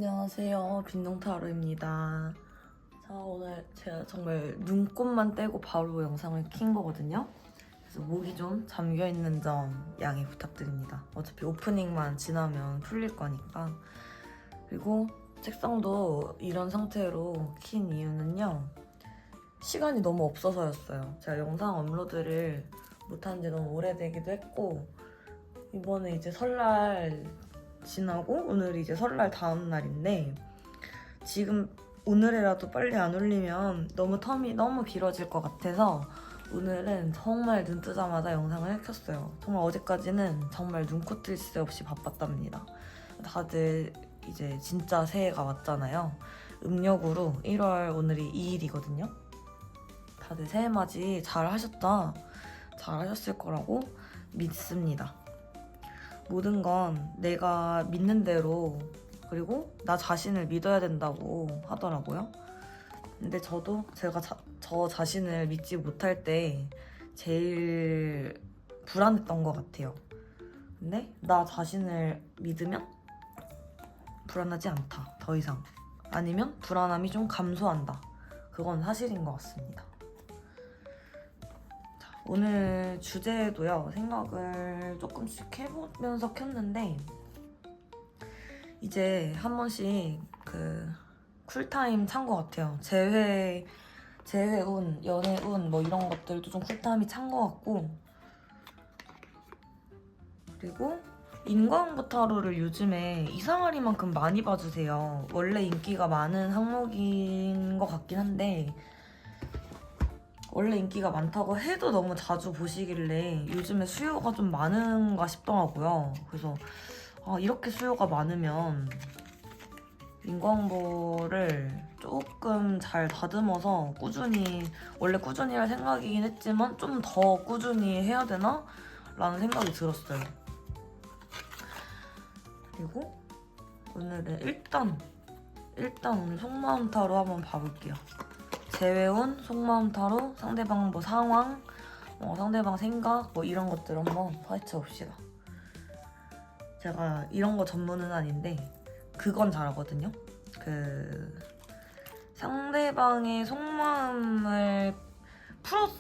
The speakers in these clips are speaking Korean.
안녕하세요, 빈둥타로입니다. 자, 오늘 제가 정말 눈곱만 떼고 바로 영상을 킨 거거든요. 그래서 목이 좀 잠겨있는 점 양해 부탁드립니다. 어차피 오프닝만 지나면 풀릴 거니까. 그리고 책상도 이런 상태로 킨 이유는요, 시간이 너무 없어서였어요. 제가 영상 업로드를 못한 지 너무 오래되기도 했고, 이번에 이제 설날 지나고 오늘이 이제 설날 다음 날인데, 지금 오늘이라도 빨리 안 올리면 너무 텀이 너무 길어질 것 같아서 오늘은 정말 눈 뜨자마자 영상을 켰어요. 정말 어제까지는 정말 눈코 뜰 새 없이 바빴답니다. 다들 이제 진짜 새해가 왔잖아요. 음력으로 1월 오늘이 2일이거든요. 다들 새해 맞이 잘 하셨죠? 잘 하셨을 거라고 믿습니다. 모든 건 내가 믿는 대로, 그리고 나 자신을 믿어야 된다고 하더라고요. 근데 저도 제가 저 자신을 믿지 못할 때 제일 불안했던 것 같아요. 근데 나 자신을 믿으면 불안하지 않다, 더 이상. 아니면 불안함이 좀 감소한다. 그건 사실인 것 같습니다. 오늘 주제도요, 생각을 조금씩 해보면서 켰는데, 이제 한 번씩 그 쿨타임 찬 것 같아요. 재회운, 연애운 뭐 이런 것들도 좀 쿨타임이 찬 것 같고, 그리고 인과응보 타로를 요즘에 이상하리만큼 많이 봐주세요. 원래 인기가 많은 항목인 것 같긴 한데, 원래 인기가 많다고 해도 너무 자주 보시길래 요즘에 수요가 좀 많은가 싶더라고요. 그래서 이렇게 수요가 많으면 인과응보를 조금 잘 다듬어서 원래 꾸준히 할 생각이긴 했지만 좀 더 꾸준히 해야 되나? 라는 생각이 들었어요. 그리고 오늘은 일단 오늘 속마음 타로 한번 봐볼게요. 재회운, 속마음 타로, 상대방 뭐 상황, 상대방 생각 뭐 이런 것들 한번 파헤쳐 봅시다. 제가 이런 거 전문은 아닌데 그건 잘하거든요. 그 상대방의 속마음을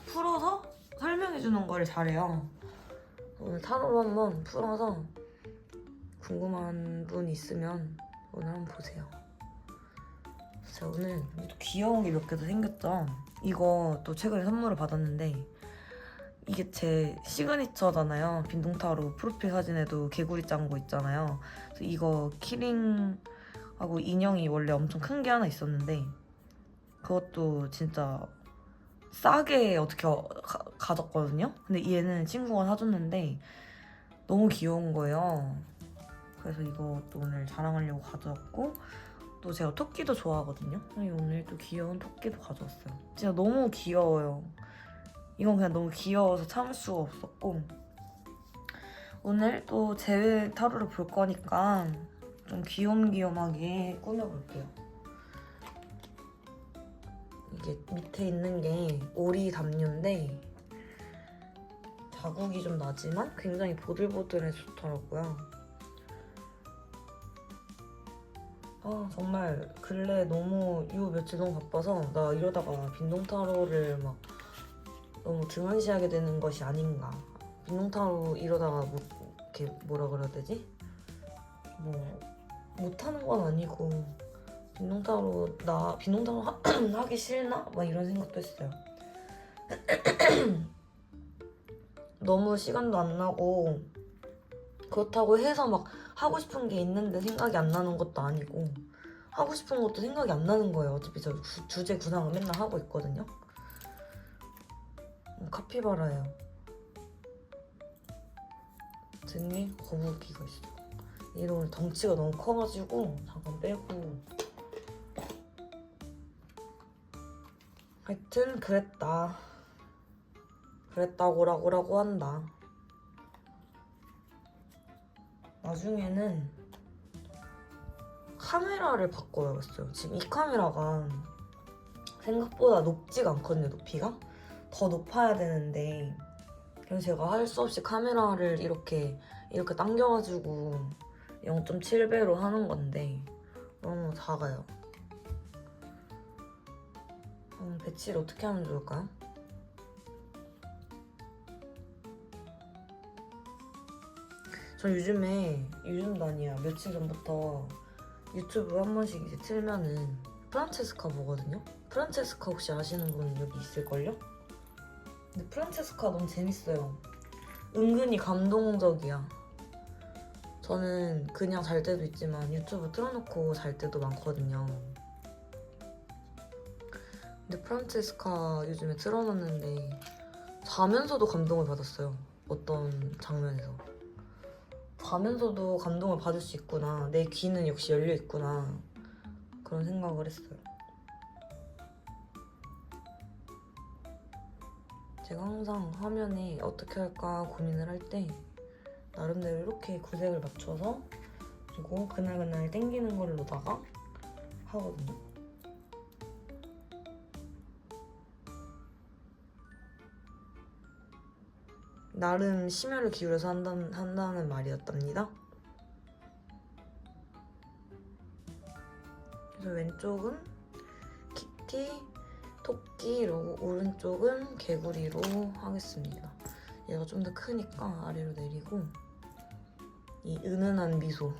풀어서 설명해주는 걸 잘해요. 오늘 타로로 한번 풀어서 궁금한 분 있으면 오늘 한번 보세요. 제가 오늘 또 귀여운 게 몇 개 더 생겼죠. 이거 또 최근에 선물을 받았는데 이게 제 시그니처잖아요. 빈둥타로 프로필 사진에도 개구리 짠 거 있잖아요. 그래서 이거 키링하고 인형이 원래 엄청 큰 게 하나 있었는데 그것도 진짜 싸게 어떻게 가졌거든요. 근데 얘는 친구가 사줬는데 너무 귀여운 거예요. 그래서 이것도 오늘 자랑하려고 가져왔고, 또 제가 토끼도 좋아하거든요. 오늘 또 귀여운 토끼도 가져왔어요. 진짜 너무 귀여워요. 이건 그냥 너무 귀여워서 참을 수가 없었고, 오늘 또 재회 타로를 볼 거니까 좀 귀염귀염하게 꾸며볼게요. 이게 밑에 있는 게 오리 담요인데 자국이 좀 나지만 굉장히 보들보들해 좋더라고요. 정말 근래 요 며칠 너무 바빠서 나 이러다가 빈둥타로를 막 너무 등한시하게 되는 것이 아닌가. 빈둥타로 이러다가 이렇게 뭐라 그래야 되지? 뭐 못하는 건 아니고 빈둥타로 하기 싫나? 막 이런 생각도 했어요. 너무 시간도 안 나고 그렇다고 해서 막 하고 싶은 게 있는데 생각이 안 나는 것도 아니고 하고 싶은 것도 생각이 안 나는 거예요. 어차피 저 주제 구상을 맨날 하고 있거든요. 카피바라예요. 등에 거북이가 있어요. 얘는 오늘 덩치가 너무 커가지고 잠깐 빼고, 하여튼 그랬다고라고 한다. 나중에는 카메라를 바꿔야겠어요. 지금 이 카메라가 생각보다 높지가 않거든요. 높이가 더 높아야 되는데, 그래서 제가 할 수 없이 카메라를 이렇게 당겨가지고 0.7배로 하는 건데 작아요. 배치를 어떻게 하면 좋을까요? 전 요즘도 아니야, 며칠 전부터 유튜브 한 번씩 이제 틀면은 프란체스카 보거든요? 프란체스카 혹시 아시는 분 여기 있을걸요? 근데 프란체스카 너무 재밌어요. 은근히 감동적이야. 저는 그냥 잘 때도 있지만 유튜브 틀어놓고 잘 때도 많거든요. 근데 프란체스카 요즘에 틀어놨는데 자면서도 감동을 받았어요. 어떤 장면에서. 자면서도 감동을 받을 수 있구나. 내 귀는 역시 열려 있구나. 그런 생각을 했어요. 제가 항상 화면에 어떻게 할까 고민을 할 때 나름대로 이렇게 구색을 맞춰서 그리고 그날그날 땡기는 걸로다가 하거든요. 나름 심혈을 기울여서 한다는 말이었답니다. 그래서 왼쪽은 키티, 토끼, 이러고 오른쪽은 개구리로 하겠습니다. 얘가 좀 더 크니까 아래로 내리고 이 은은한 미소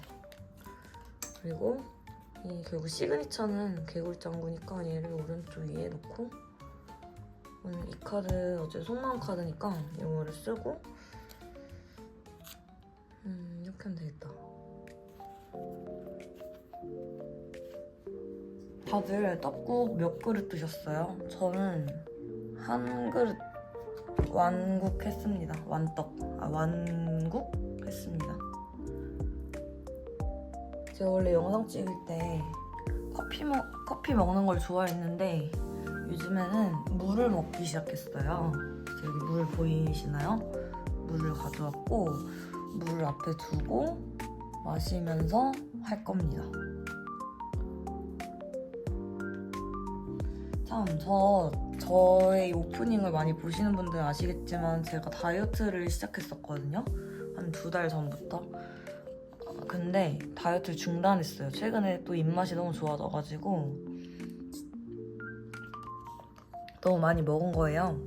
그리고 이 결국 시그니처는 개구리 짱구니까 얘를 오른쪽 위에 놓고 오늘 이 카드 어제 속마음 카드니까 이거를 쓰고 이렇게 하면 되겠다. 다들 떡국 몇 그릇 드셨어요? 저는 한 그릇 완국했습니다. 완국했습니다. 제가 원래 영상 찍을 때 커피 먹는 걸 좋아했는데 요즘에는 물을 먹기 시작했어요. 여기 물 보이시나요? 물을 가져왔고 물을 앞에 두고 마시면서 할 겁니다. 참, 저의 오프닝을 많이 보시는 분들은 아시겠지만 제가 다이어트를 시작했었거든요. 한 2달 전부터. 근데 다이어트를 중단했어요. 최근에 또 입맛이 너무 좋아져가지고 너무 많이 먹은 거예요.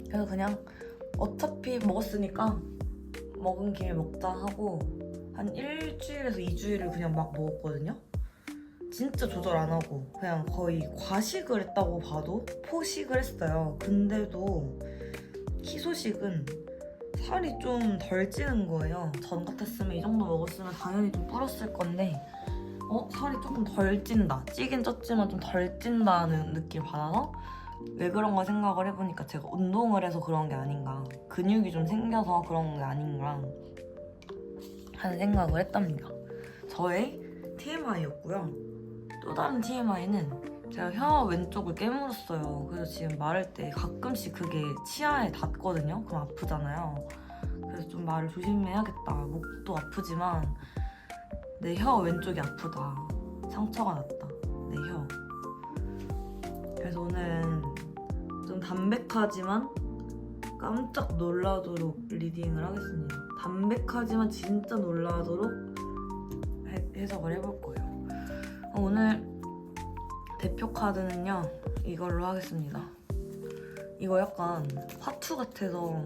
그래서 그냥 어차피 먹었으니까 먹은 김에 먹자 하고 한 일주일에서 2주일을 그냥 막 먹었거든요. 진짜 조절 안 하고 그냥 거의 과식을 했다고 봐도 포식을 했어요. 근데도 키소식은 살이 좀 덜 찌는 거예요. 전 같았으면 이 정도 먹었으면 당연히 좀 불었을 건데 살이 조금 덜 찐다. 찌긴 쪘지만 좀 덜 찐다는 느낌을 받아서 왜 그런가 생각을 해보니까 제가 운동을 해서 그런 게 아닌가, 근육이 좀 생겨서 그런 게 아닌가 하는 생각을 했답니다. 저의 TMI였고요. 또 다른 TMI는 제가 혀 왼쪽을 깨물었어요. 그래서 지금 말할 때 가끔씩 그게 치아에 닿거든요. 그럼 아프잖아요. 그래서 좀 말을 조심해야겠다. 목도 아프지만 내 혀 왼쪽이 아프다. 상처가 났다. 내 혀. 그래서 오늘은 좀 담백하지만 깜짝 놀라도록 리딩을 하겠습니다. 담백하지만 진짜 놀라도록 해석을 해볼 거예요. 오늘 대표 카드는요, 이걸로 하겠습니다. 이거 약간 화투 같아서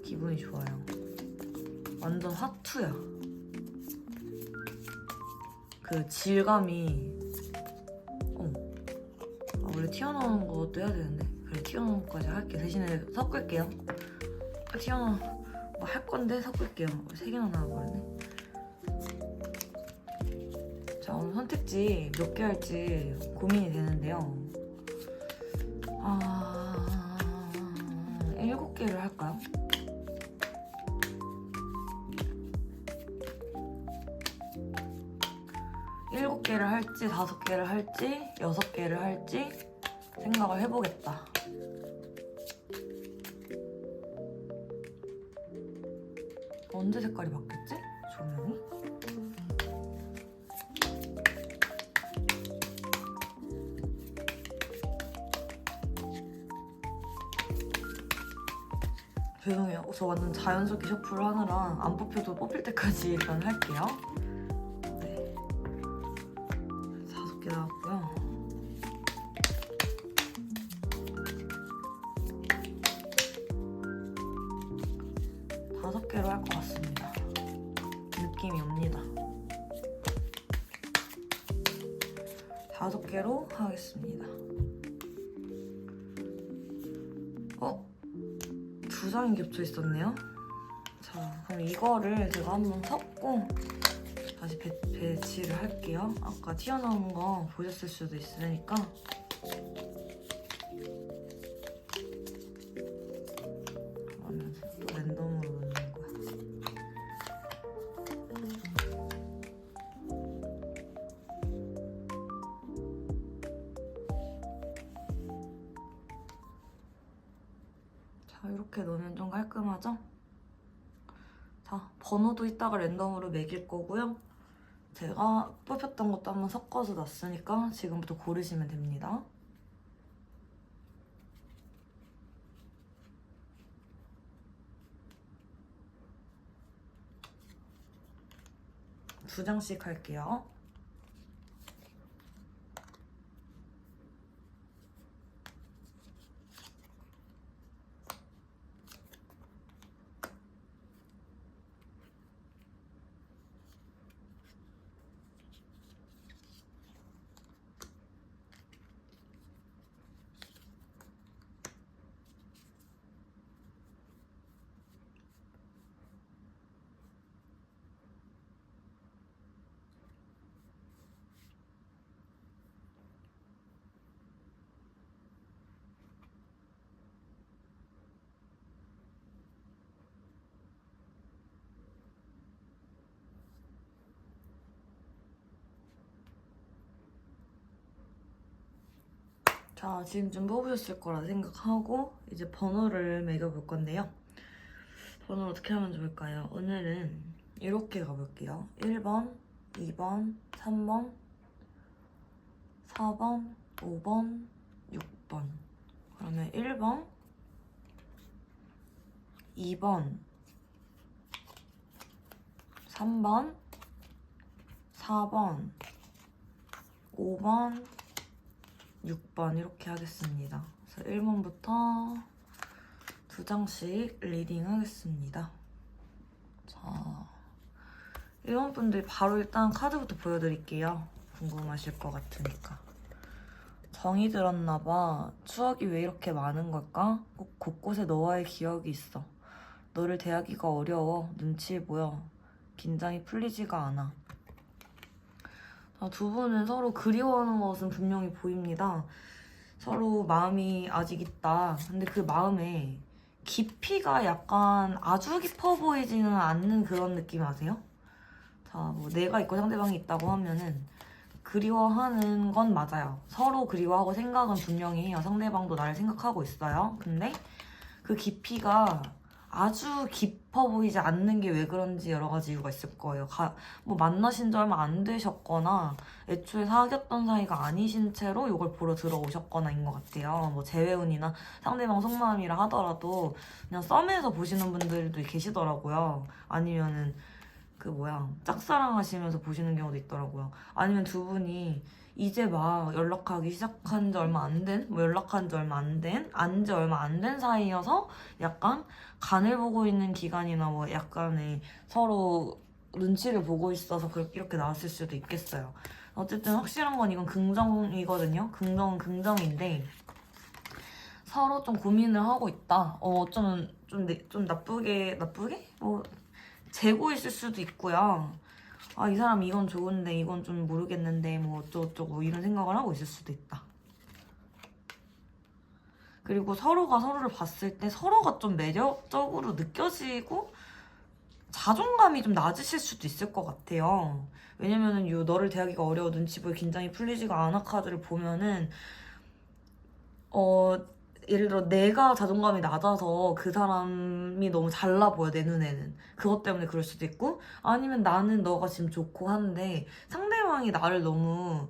기분이 좋아요. 완전 화투야. 그 질감이 원래 튀어나오는 것도 해야 되는데 그래, 튀어나오는 것까지 할게요. 대신에 섞을게요. 튀어나온 뭐 할 건데 섞을게요. 3개나 나와버렸네. 자, 오늘 선택지 몇 개 할지 고민이 되는데요. 7개를 할까요? 일곱 개를 할지 5개를 할지 6개를 할지 생각을 해보겠다. 언제 색깔이 바뀌었지? 조명이? 죄송해요. 저 완전 자연스럽게 셔플을 하느라 안 뽑혀도 뽑힐 때까지 일단 할게요. 네. 5개 나왔고요. 다섯 개로 할 것 같습니다. 느낌이 옵니다. 5개로 하겠습니다. 2장이 겹쳐 있었네요. 자, 그럼 이거를 제가 한번 섞고 다시 배치를 할게요. 아까 튀어나온 거 보셨을 수도 있으니까. 그러면서 또 랜덤으로 넣는 거야. 자, 이렇게 넣으면 좀 깔끔하죠? 자, 번호도 이따가 랜덤으로 매길 거고요. 제가 뽑혔던 것도 한번 섞어서 놨으니까 지금부터 고르시면 됩니다. 두 장씩 할게요. 자, 지금쯤 뽑으셨을 거라 생각하고 이제 번호를 매겨볼 건데요. 번호를 어떻게 하면 좋을까요? 오늘은 이렇게 가볼게요. 1번, 2번, 3번, 4번, 5번, 6번. 그러면 1번, 2번, 3번, 4번, 5번, 6번 이렇게 하겠습니다. 그래서 1번부터 2장씩 리딩 하겠습니다. 자, 1번 분들 바로 일단 카드부터 보여드릴게요. 궁금하실 것 같으니까. 정이 들었나봐. 추억이 왜 이렇게 많은 걸까? 꼭 곳곳에 너와의 기억이 있어. 너를 대하기가 어려워. 눈치 보여. 긴장이 풀리지가 않아. 두 분은 서로 그리워하는 것은 분명히 보입니다. 서로 마음이 아직 있다. 근데 그 마음에 깊이가 약간 아주 깊어 보이지는 않는 그런 느낌 아세요? 자, 뭐 내가 있고 상대방이 있다고 하면은 그리워하는 건 맞아요. 서로 그리워하고 생각은 분명히 해요. 상대방도 나를 생각하고 있어요. 근데 그 깊이가 아주 깊어 보이지 않는 게 왜 그런지 여러 가지 이유가 있을 거예요. 뭐 만나신 지 얼마 안 되셨거나 애초에 사귀었던 사이가 아니신 채로 이걸 보러 들어오셨거나인 것 같아요. 뭐 재회운이나 상대방 속마음이라 하더라도 그냥 썸에서 보시는 분들도 계시더라고요. 아니면은 짝사랑 하시면서 보시는 경우도 있더라고요. 아니면 두 분이 이제 막 연락하기 시작한 지 얼마 안 된, 연락한 지 얼마 안 된, 안 지 얼마 안 된 사이여서 약간 간을 보고 있는 기간이나 뭐 약간의 서로 눈치를 보고 있어서 이렇게 나왔을 수도 있겠어요. 어쨌든 확실한 건 이건 긍정이거든요. 긍정은 긍정인데 서로 좀 고민을 하고 있다. 어쩌면 좀 나쁘게? 재고 있을 수도 있고요. 아, 이 사람 이건 좋은데 이건 좀 모르겠는데 뭐 어쩌고저쩌고 이런 생각을 하고 있을 수도 있다. 그리고 서로가 서로를 봤을 때 서로가 좀 매력적으로 느껴지고 자존감이 좀 낮으실 수도 있을 것 같아요. 왜냐면은 너를 대하기가 어려워 눈치 보여 긴장이 풀리지가 않아 카드를 보면은 예를 들어 내가 자존감이 낮아서 그 사람이 너무 잘나 보여 내 눈에는. 그것 때문에 그럴 수도 있고 아니면 나는 너가 지금 좋고 한데 상대방이 나를 너무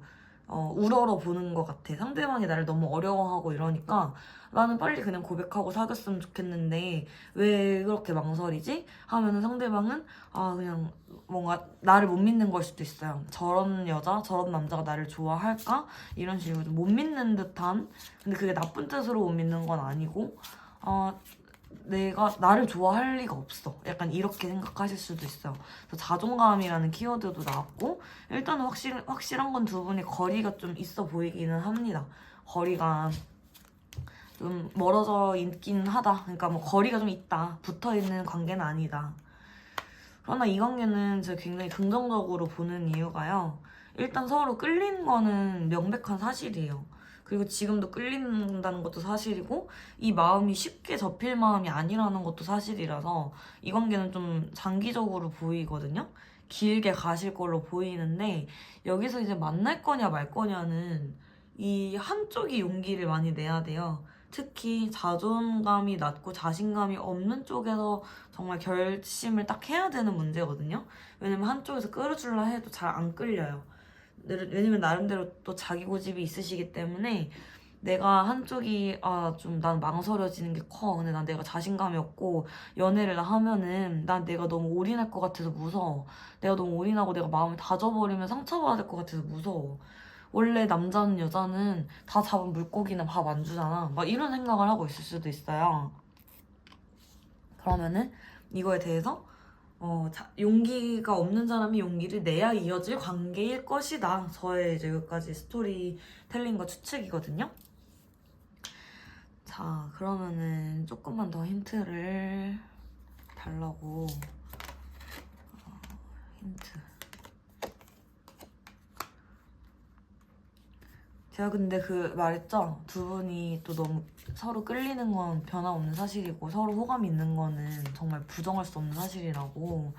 우러러 보는 것 같아. 상대방이 나를 너무 어려워하고 이러니까 나는 빨리 그냥 고백하고 사귀었으면 좋겠는데 왜 그렇게 망설이지? 하면은 상대방은 그냥 뭔가 나를 못 믿는 걸 수도 있어요. 저런 여자, 저런 남자가 나를 좋아할까? 이런 식으로 못 믿는 듯한, 근데 그게 나쁜 뜻으로 못 믿는 건 아니고 내가 나를 좋아할 리가 없어. 약간 이렇게 생각하실 수도 있어요. 그래서 자존감이라는 키워드도 나왔고 일단은 확실한 건 두 분이 거리가 좀 있어 보이기는 합니다. 거리가 좀 멀어져 있긴 하다. 그러니까 뭐 거리가 좀 있다. 붙어있는 관계는 아니다. 그러나 이 관계는 제가 굉장히 긍정적으로 보는 이유가요. 일단 서로 끌리는 거는 명백한 사실이에요. 그리고 지금도 끌린다는 것도 사실이고 이 마음이 쉽게 접힐 마음이 아니라는 것도 사실이라서 이 관계는 좀 장기적으로 보이거든요. 길게 가실 걸로 보이는데 여기서 이제 만날 거냐 말 거냐는 이 한쪽이 용기를 많이 내야 돼요. 특히 자존감이 낮고 자신감이 없는 쪽에서 정말 결심을 딱 해야 되는 문제거든요. 왜냐면 한쪽에서 끌어줄라 해도 잘 안 끌려요. 왜냐면 나름대로 또 자기 고집이 있으시기 때문에 내가 한쪽이 좀 난 망설여지는 게 커. 근데 난 내가 자신감이 없고 연애를 하면은 난 내가 너무 올인할 것 같아서 무서워. 내가 너무 올인하고 내가 마음을 다져버리면 상처받을 것 같아서 무서워. 원래 남자는 여자는 다 잡은 물고기는 밥 안 주잖아. 막 이런 생각을 하고 있을 수도 있어요. 그러면은 이거에 대해서 용기가 없는 사람이 용기를 내야 이어질 관계일 것이다. 저의 이제 여기까지 스토리텔링과 추측이거든요. 자, 그러면은 조금만 더 힌트를 달라고. 힌트. 제가 근데 말했죠? 두 분이 또 너무 서로 끌리는 건 변함없는 사실이고 서로 호감이 있는 거는 정말 부정할 수 없는 사실이라고.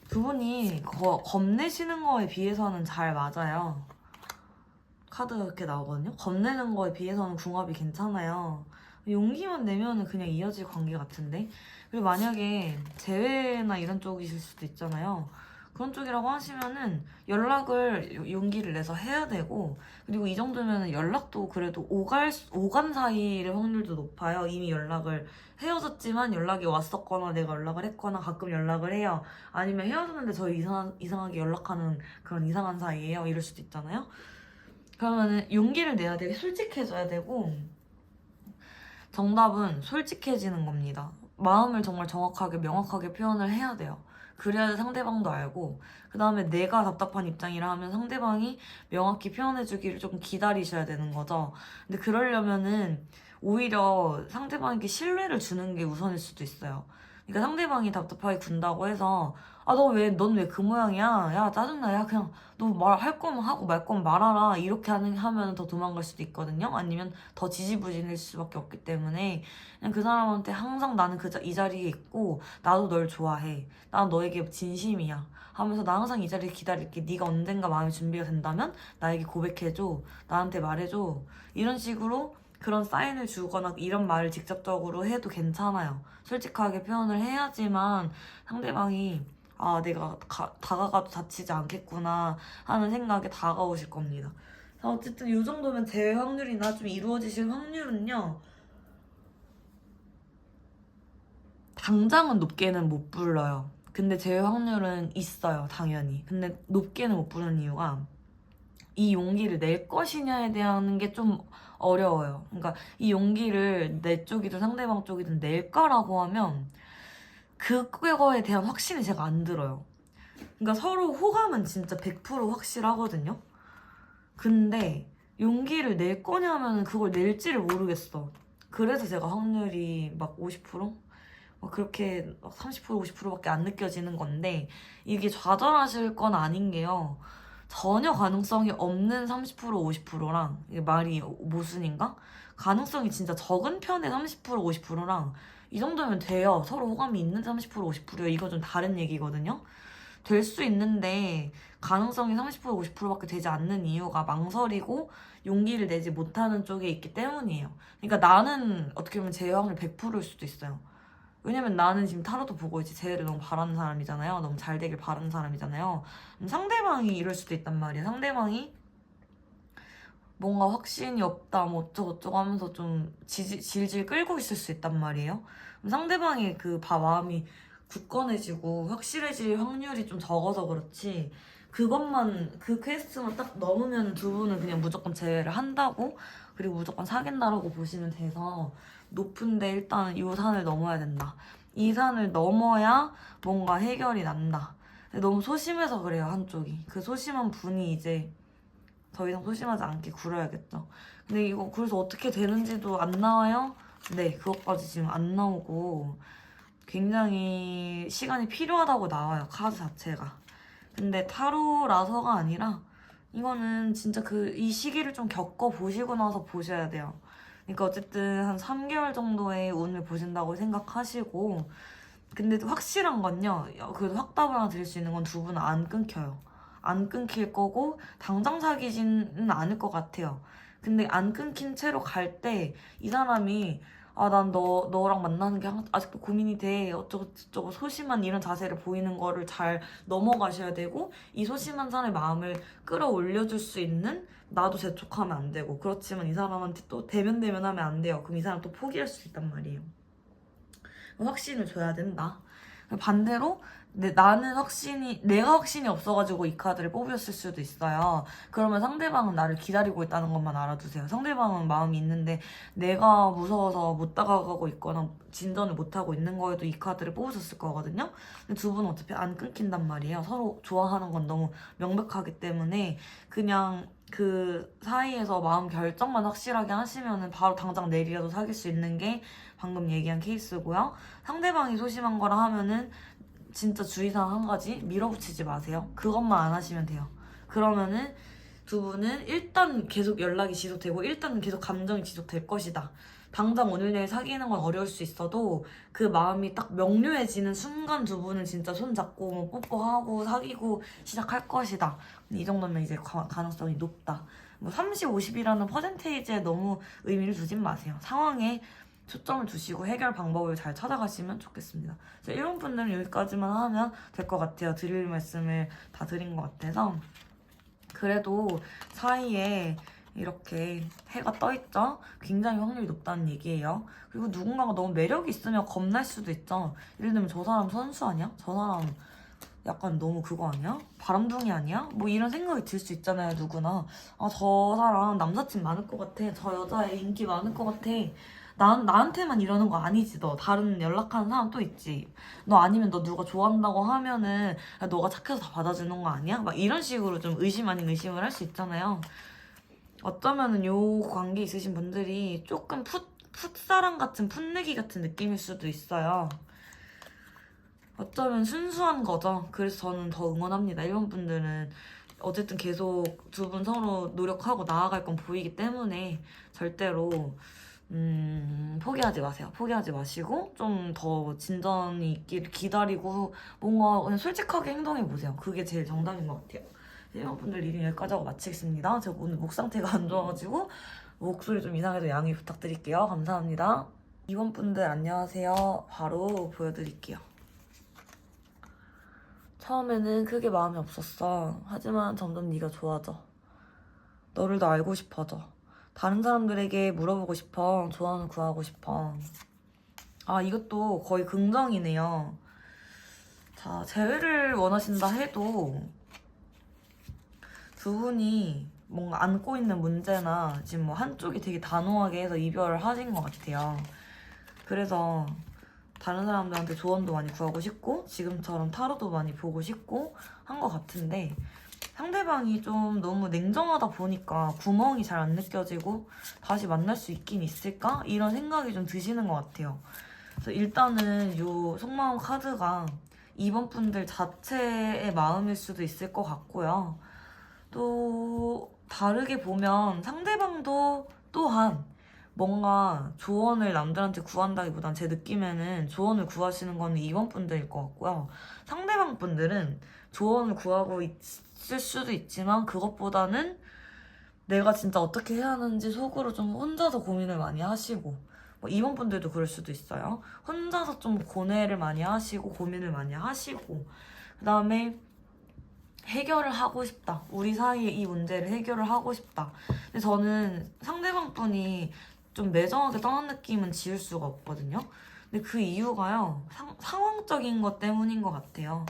두 분이 겁내시는 거에 비해서는 잘 맞아요. 카드가 이렇게 나오거든요. 겁내는 거에 비해서는 궁합이 괜찮아요. 용기만 내면은 그냥 이어질 관계 같은데. 그리고 만약에 재회나 이런 쪽이실 수도 있잖아요. 그런 쪽이라고 하시면은 연락을 용기를 내서 해야 되고, 그리고 이 정도면은 연락도 그래도 오간 사이일 확률도 높아요. 이미 연락을 헤어졌지만 연락이 왔었거나 내가 연락을 했거나 가끔 연락을 해요. 아니면 헤어졌는데 저희 이상하게 연락하는 그런 이상한 사이예요. 이럴 수도 있잖아요. 그러면은 용기를 내야 되고 솔직해져야 되고, 정답은 솔직해지는 겁니다. 마음을 정말 정확하게 명확하게 표현을 해야 돼요. 그래야 상대방도 알고, 그 다음에 내가 답답한 입장이라 하면 상대방이 명확히 표현해주기를 조금 기다리셔야 되는 거죠. 근데 그러려면은 오히려 상대방에게 신뢰를 주는 게 우선일 수도 있어요. 그러니까 상대방이 답답하게 군다고 해서 넌 왜 그 모양이야? 야, 짜증나. 야, 그냥 너 할 거면 하고 말 거면 말하라. 이렇게 하면 더 도망갈 수도 있거든요. 아니면 더 지지부진할 수밖에 없기 때문에 그냥 그 사람한테 항상 나는 이 자리에 있고 나도 널 좋아해. 난 너에게 진심이야. 하면서 나 항상 이 자리에 기다릴게. 네가 언젠가 마음의 준비가 된다면 나에게 고백해줘. 나한테 말해줘. 이런 식으로 그런 사인을 주거나 이런 말을 직접적으로 해도 괜찮아요. 솔직하게 표현을 해야지만 상대방이 내가 다가가도 다치지 않겠구나 하는 생각에 다가오실 겁니다. 자, 어쨌든 이 정도면 재회 확률이나 좀 이루어지실 확률은요. 당장은 높게는 못 불러요. 근데 재회 확률은 있어요, 당연히. 근데 높게는 못 부르는 이유가 이 용기를 낼 것이냐에 대한 게 좀 어려워요. 그러니까 이 용기를 내 쪽이든 상대방 쪽이든 낼까라고 하면 그거에 대한 확신이 제가 안 들어요. 그러니까 서로 호감은 진짜 100% 확실하거든요. 근데 용기를 낼 거냐면 그걸 낼지를 모르겠어. 그래서 제가 확률이 막 50%? 막 그렇게 30% 50%밖에 안 느껴지는 건데 이게 좌절하실 건 아닌 게요. 전혀 가능성이 없는 30% 50%랑 이게 말이 모순인가? 가능성이 진짜 적은 편의 30% 50%랑 이 정도면 돼요. 서로 호감이 있는 30% 50%요. 이거 좀 다른 얘기거든요. 될 수 있는데 가능성이 30% 50%밖에 되지 않는 이유가 망설이고 용기를 내지 못하는 쪽에 있기 때문이에요. 그러니까 나는 어떻게 보면 제외 확률 100%일 수도 있어요. 왜냐면 나는 지금 타로도 보고 이제 재회를 너무 바라는 사람이잖아요. 너무 잘 되길 바라는 사람이잖아요. 상대방이 이럴 수도 있단 말이에요. 상대방이 뭔가 확신이 없다 뭐 어쩌고저쩌고 하면서 좀 질질 끌고 있을 수 있단 말이에요. 그럼 상대방이 그 마음이 굳건해지고 확실해질 확률이 좀 적어서 그렇지, 그것만 그 퀘스트만 딱 넘으면 두 분은 그냥 무조건 제외를 한다고, 그리고 무조건 사귄다라고 보시면 돼서, 높은데 일단은 이 산을 넘어야 된다, 이 산을 넘어야 뭔가 해결이 난다. 근데 너무 소심해서 그래요, 한쪽이. 그 소심한 분이 이제 더 이상 소심하지 않게 굴어야겠죠. 근데 이거 그래서 어떻게 되는지도 안 나와요? 네, 그것까지 지금 안 나오고 굉장히 시간이 필요하다고 나와요, 카드 자체가. 근데 타로라서가 아니라 이거는 진짜 이 시기를 좀 겪어보시고 나서 보셔야 돼요. 그러니까 어쨌든 한 3개월 정도의 운을 보신다고 생각하시고, 근데 확실한 건요, 그래도 확답을 하나 드릴 수 있는 건 두 분은 안 끊겨요. 안 끊길 거고 당장 사귀지는 않을 것 같아요. 근데 안 끊긴 채로 갈 때 이 사람이 난 너랑 만나는 게 아직도 고민이 돼, 어쩌고저쩌고 소심한 이런 자세를 보이는 거를 잘 넘어가셔야 되고, 이 소심한 사람의 마음을 끌어올려줄 수 있는 나도 재촉하면 안 되고, 그렇지만 이 사람한테 또 대면하면 안 돼요. 그럼 이 사람 또 포기할 수 있단 말이에요. 확신을 줘야 된다. 반대로 내가 확신이 없어가지고 이 카드를 뽑으셨을 수도 있어요. 그러면 상대방은 나를 기다리고 있다는 것만 알아두세요. 상대방은 마음이 있는데 내가 무서워서 못 다가가고 있거나 진전을 못하고 있는 거에도 이 카드를 뽑으셨을 거거든요. 근데 두 분은 어차피 안 끊긴단 말이에요. 서로 좋아하는 건 너무 명백하기 때문에 그냥 그 사이에서 마음 결정만 확실하게 하시면은 바로 당장 내일이라도 사귈 수 있는 게 방금 얘기한 케이스고요. 상대방이 소심한 거라 하면은 진짜 주의사항 한 가지, 밀어붙이지 마세요. 그것만 안 하시면 돼요. 그러면은 두 분은 일단 계속 연락이 지속되고 일단 계속 감정이 지속될 것이다. 당장 오늘 내일 사귀는 건 어려울 수 있어도 그 마음이 딱 명료해지는 순간 두 분은 진짜 손잡고 뭐 뽀뽀하고 사귀고 시작할 것이다. 이 정도면 이제 가능성이 높다. 뭐 30, 50이라는 퍼센테이지에 너무 의미를 두진 마세요. 상황에 초점을 두시고 해결 방법을 잘 찾아가시면 좋겠습니다. 이런 분들은 여기까지만 하면 될 것 같아요. 드릴 말씀을 다 드린 것 같아서. 그래도 사이에 이렇게 해가 떠있죠? 굉장히 확률이 높다는 얘기예요. 그리고 누군가가 너무 매력이 있으면 겁날 수도 있죠. 예를 들면 저 사람 선수 아니야? 저 사람 약간 너무 그거 아니야? 바람둥이 아니야? 뭐 이런 생각이 들 수 있잖아요, 누구나. 저 사람 남사친 많을 것 같아. 저 여자애 인기 많을 것 같아. 나한테만 이러는 거 아니지, 너. 다른 연락하는 사람 또 있지. 너 아니면 너 누가 좋아한다고 하면은 너가 착해서 다 받아주는 거 아니야? 막 이런 식으로 좀 의심 아닌 의심을 할 수 있잖아요. 어쩌면은 요 관계 있으신 분들이 조금 풋사랑 같은 풋내기 같은 느낌일 수도 있어요. 어쩌면 순수한 거죠. 그래서 저는 더 응원합니다. 이런 분들은 어쨌든 계속 두 분 서로 노력하고 나아갈 건 보이기 때문에 절대로 포기하지 마세요. 포기하지 마시고 좀 더 진전이 있기를 기다리고 뭔가 그냥 솔직하게 행동해보세요. 그게 제일 정답인 것 같아요. 이런 분들 리딩 여기까지 하고 마치겠습니다. 제가 오늘 목 상태가 안 좋아가지고 목소리 좀 이상해도 양해 부탁드릴게요. 감사합니다. 이번 분들 안녕하세요. 바로 보여드릴게요. 처음에는 크게 마음이 없었어. 하지만 점점 네가 좋아져. 너를 더 알고 싶어져. 다른 사람들에게 물어보고 싶어. 조언을 구하고 싶어. 이것도 거의 긍정이네요. 자, 재회를 원하신다 해도 두 분이 뭔가 안고 있는 문제나 지금 뭐 한쪽이 되게 단호하게 해서 이별을 하신 것 같아요. 그래서 다른 사람들한테 조언도 많이 구하고 싶고 지금처럼 타로도 많이 보고 싶고 한 것 같은데, 상대방이 좀 너무 냉정하다 보니까 구멍이 잘 안 느껴지고 다시 만날 수 있긴 있을까? 이런 생각이 좀 드시는 것 같아요. 그래서 일단은 요 속마음 카드가 이번 분들 자체의 마음일 수도 있을 것 같고요. 또 다르게 보면 상대방도 또한 뭔가 조언을 남들한테 구한다기보단 제 느낌에는 조언을 구하시는 거는 이번 분들일 것 같고요. 상대방 분들은 조언을 구하고 있을 수도 있지만 그것보다는 내가 진짜 어떻게 해야 하는지 속으로 좀 혼자서 고민을 많이 하시고, 뭐 이번 분들도 그럴 수도 있어요. 혼자서 좀 고뇌를 많이 하시고 고민을 많이 하시고, 그 다음에 해결을 하고 싶다. 우리 사이에 이 문제를 해결을 하고 싶다. 근데 저는 상대방 분이 좀 매정하게 떠난 느낌은 지울 수가 없거든요. 근데 그 이유가요. 상황적인 것 때문인 것 같아요.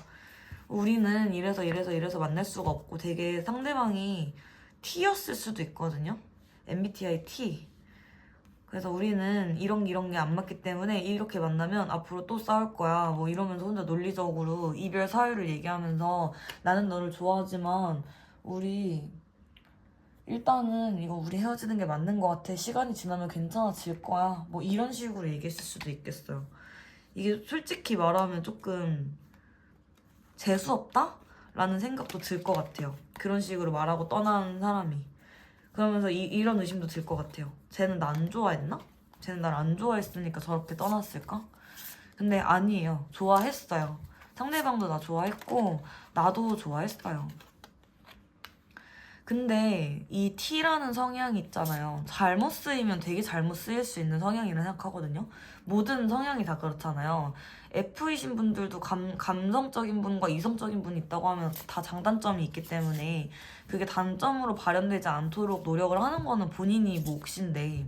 우리는 이래서 만날 수가 없고 되게 상대방이 T였을 수도 있거든요. MBTI T. 그래서 우리는 이런 게 안 맞기 때문에 이렇게 만나면 앞으로 또 싸울 거야. 뭐 이러면서 혼자 논리적으로 이별 사유를 얘기하면서 나는 너를 좋아하지만 우리 일단은 이거 우리 헤어지는 게 맞는 것 같아. 시간이 지나면 괜찮아질 거야. 뭐 이런 식으로 얘기했을 수도 있겠어요. 이게 솔직히 말하면 조금 재수없다? 라는 생각도 들 것 같아요. 그런 식으로 말하고 떠난 사람이. 그러면서 이런 의심도 들 것 같아요. 쟤는 나 안 좋아했나? 쟤는 날 안 좋아했으니까 저렇게 떠났을까? 근데 아니에요. 좋아했어요. 상대방도 나 좋아했고 나도 좋아했어요. 근데 이 T라는 성향이 있잖아요. 잘못 쓰이면 되게 잘못 쓰일 수 있는 성향이라 생각하거든요. 모든 성향이 다 그렇잖아요. F이신 분들도 감성적인 분과 이성적인 분이 있다고 하면 다 장단점이 있기 때문에 그게 단점으로 발현되지 않도록 노력을 하는 거는 본인이 몫인데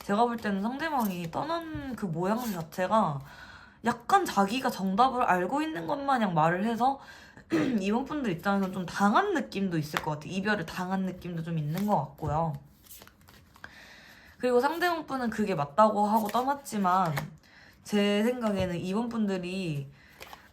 제가 볼 때는 상대방이 떠난 그 모양 자체가 약간 자기가 정답을 알고 있는 것 마냥 말을 해서 이번 분들 입장에서는 좀 당한 느낌도 있을 것 같아요. 이별을 당한 느낌도 좀 있는 것 같고요. 그리고 상대방 분은 그게 맞다고 하고 떠났지만 제 생각에는 이번 분들이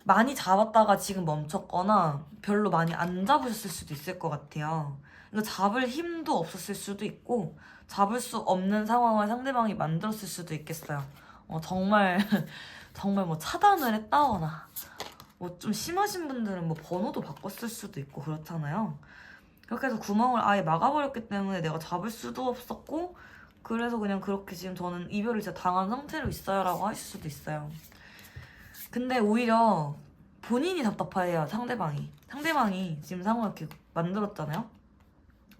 많이 잡았다가 지금 멈췄거나 별로 많이 안 잡으셨을 수도 있을 것 같아요. 그러니까 잡을 힘도 없었을 수도 있고 잡을 수 없는 상황을 상대방이 만들었을 수도 있겠어요. 정말 정말 뭐 차단을 했다거나 뭐 좀 심하신 분들은 뭐 번호도 바꿨을 수도 있고 그렇잖아요. 그렇게 해서 구멍을 아예 막아버렸기 때문에 내가 잡을 수도 없었고 그래서 그냥 그렇게 지금 저는 이별을 진짜 당한 상태로 있어요 라고 하실 수도 있어요. 근데 오히려 본인이 답답해요. 상대방이 지금 상황을 이렇게 만들었잖아요.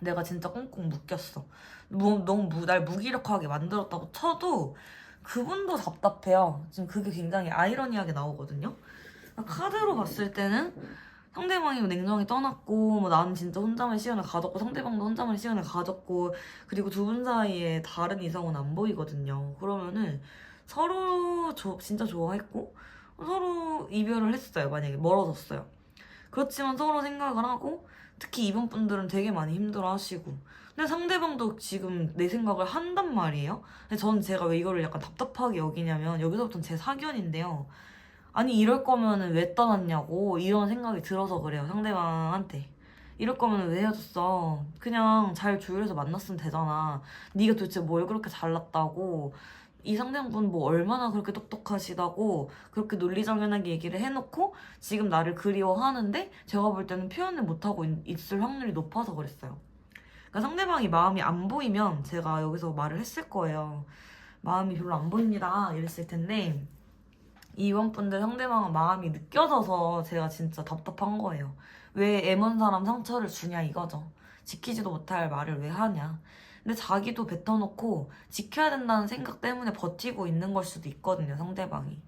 내가 진짜 꽁꽁 묶였어. 너무 날 무기력하게 만들었다고 쳐도 그분도 답답해요. 지금 그게 굉장히 아이러니하게 나오거든요. 카드로 봤을 때는 상대방이 냉정히 떠났고 뭐 나는 진짜 혼자만의 시간을 가졌고 상대방도 혼자만의 시간을 가졌고 그리고 두 분 사이에 다른 이성은 안 보이거든요. 그러면은 서로 진짜 좋아했고 서로 이별을 했어요. 만약에 멀어졌어요. 그렇지만 서로 생각을 하고 특히 이번 분들은 되게 많이 힘들어하시고 근데 상대방도 지금 내 생각을 한단 말이에요. 근데 저는 제가 왜 이거를 약간 답답하게 여기냐면 여기서부터는 제 사견인데요. 아니 이럴 거면은 왜 떠났냐고 이런 생각이 들어서 그래요. 상대방한테 이럴 거면은 왜 헤어졌어. 그냥 잘 조율해서 만났으면 되잖아. 네가 도대체 뭘 그렇게 잘났다고 이 상대방분 뭐 얼마나 그렇게 똑똑하시다고 그렇게 논리정연하게 얘기를 해놓고 지금 나를 그리워하는데 제가 볼 때는 표현을 못하고 있을 확률이 높아서 그랬어요. 그러니까 상대방이 마음이 안 보이면 제가 여기서 말을 했을 거예요. 마음이 별로 안 보입니다 이랬을 텐데 이번 분들 상대방은 마음이 느껴져서 제가 진짜 답답한 거예요. 왜 애먼 사람 상처를 주냐 이거죠. 지키지도 못할 말을 왜 하냐. 근데 자기도 뱉어놓고 지켜야 된다는 생각 때문에 버티고 있는 걸 수도 있거든요, 상대방이.